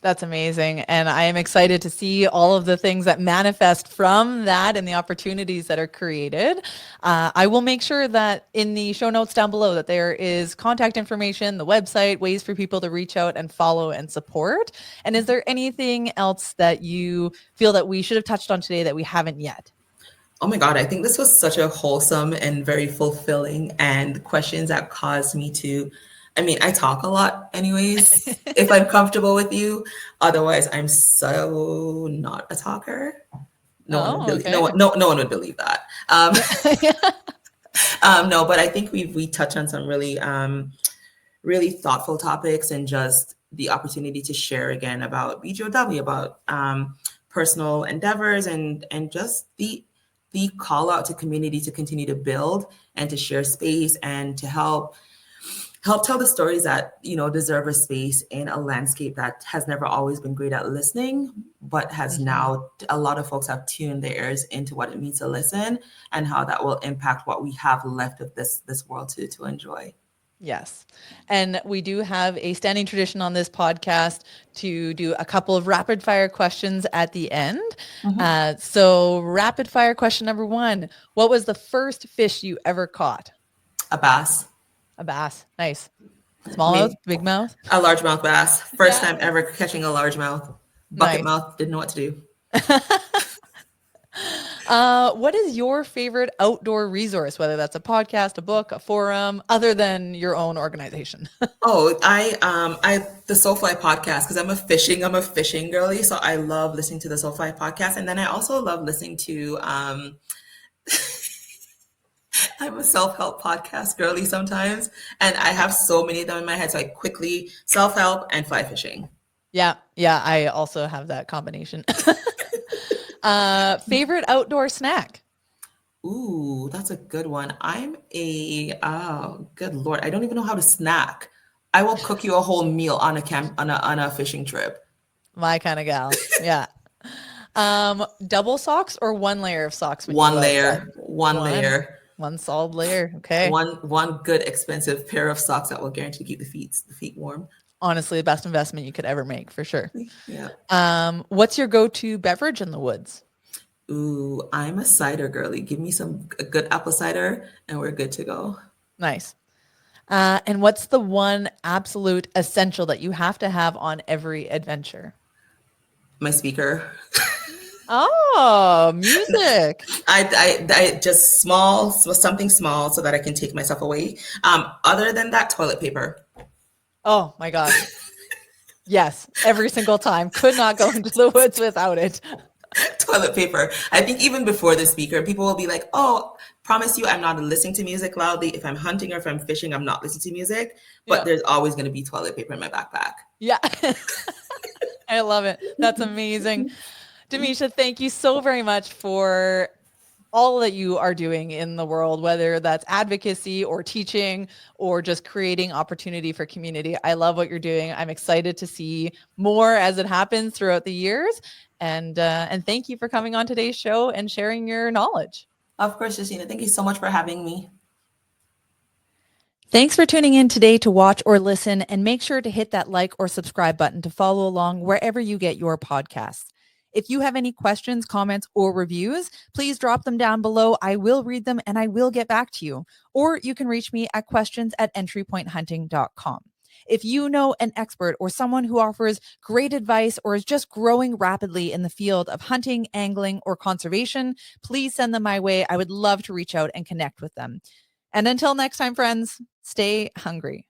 That's amazing. And I am excited to see all of the things that manifest from that and the opportunities that are created. I will make sure that in the show notes down below that there is contact information, the website, ways for people to reach out and follow and support. And is there anything else that you feel that we should have touched on today that we haven't yet? Oh my God, I think this was such a wholesome and very fulfilling and questions that caused me to, I mean, I talk a lot anyways, if I'm comfortable with you. Otherwise, I'm so not a talker. No one would Oh, believe, no okay. one, no one would believe that. Yeah. No, but I think we touched on some really thoughtful topics and just the opportunity to share again about BGOW, about personal endeavors and just the call out to community to continue to build and to share space and to help tell the stories that deserve a space in a landscape that has never always been great at listening, but has Mhm. now, a lot of folks have tuned their ears into what it means to listen and how that will impact what we have left of this world to enjoy. Yes. And we do have a standing tradition on this podcast to do a couple of rapid fire questions at the end. So rapid fire question number 1, what was the first fish you ever caught? A bass. A bass. Nice. I Smallmouth, mean, big mouth? a largemouth bass. First Yeah. time ever catching a largemouth. Bucket Nice. mouth, didn't know what to do. What is your favorite outdoor resource, whether that's a podcast, a book, a forum, other than your own organization? I the Soulfly podcast because I'm a fishing girly, so I love listening to the Soulfly podcast, and then I also love listening to I'm a self-help podcast girly sometimes, and I have so many of them in my head, so I quickly self-help and fly fishing. Yeah, I also have that combination. Favorite outdoor snack? Ooh, that's a good one. Oh, good Lord, I don't even know how to snack. I will cook you a whole meal on a fishing trip. My kind of gal. Yeah. Double socks or one layer of socks when you One go outside? layer, one layer, One solid layer. Okay. one good expensive pair of socks that will guarantee keep the feet warm. Honestly, the best investment you could ever make for sure. Yeah. What's your go-to beverage in the woods? Ooh, I'm a cider girly. Give me a good apple cider and we're good to go. Nice. And what's the one absolute essential that you have to have on every adventure? My speaker. Oh, music. I just something small so that I can take myself away. Other than that, toilet paper. Oh my God. Yes, every single time. Could not go into the woods without it. Toilet paper. I think even before the speaker, people will be like, "Oh, promise you, I'm not listening to music loudly. If I'm hunting or if I'm fishing, I'm not listening to music." But there's always going to be toilet paper in my backpack. Yeah. I love it. That's amazing. Demeisha, thank you so very much for all that you are doing in the world, whether that's advocacy or teaching or just creating opportunity for community. I love what you're doing. I'm excited to see more as it happens throughout the years. And thank you for coming on today's show and sharing your knowledge. Of course, Justina. Thank you so much for having me. Thanks for tuning in today to watch or listen, and make sure to hit that like or subscribe button to follow along wherever you get your podcasts. If you have any questions, comments, or reviews, please drop them down below. I will read them and I will get back to you. Or you can reach me at questions@entrypointhunting.com. If you know an expert or someone who offers great advice or is just growing rapidly in the field of hunting, angling, or conservation, please send them my way. I would love to reach out and connect with them. And until next time, friends, stay hungry.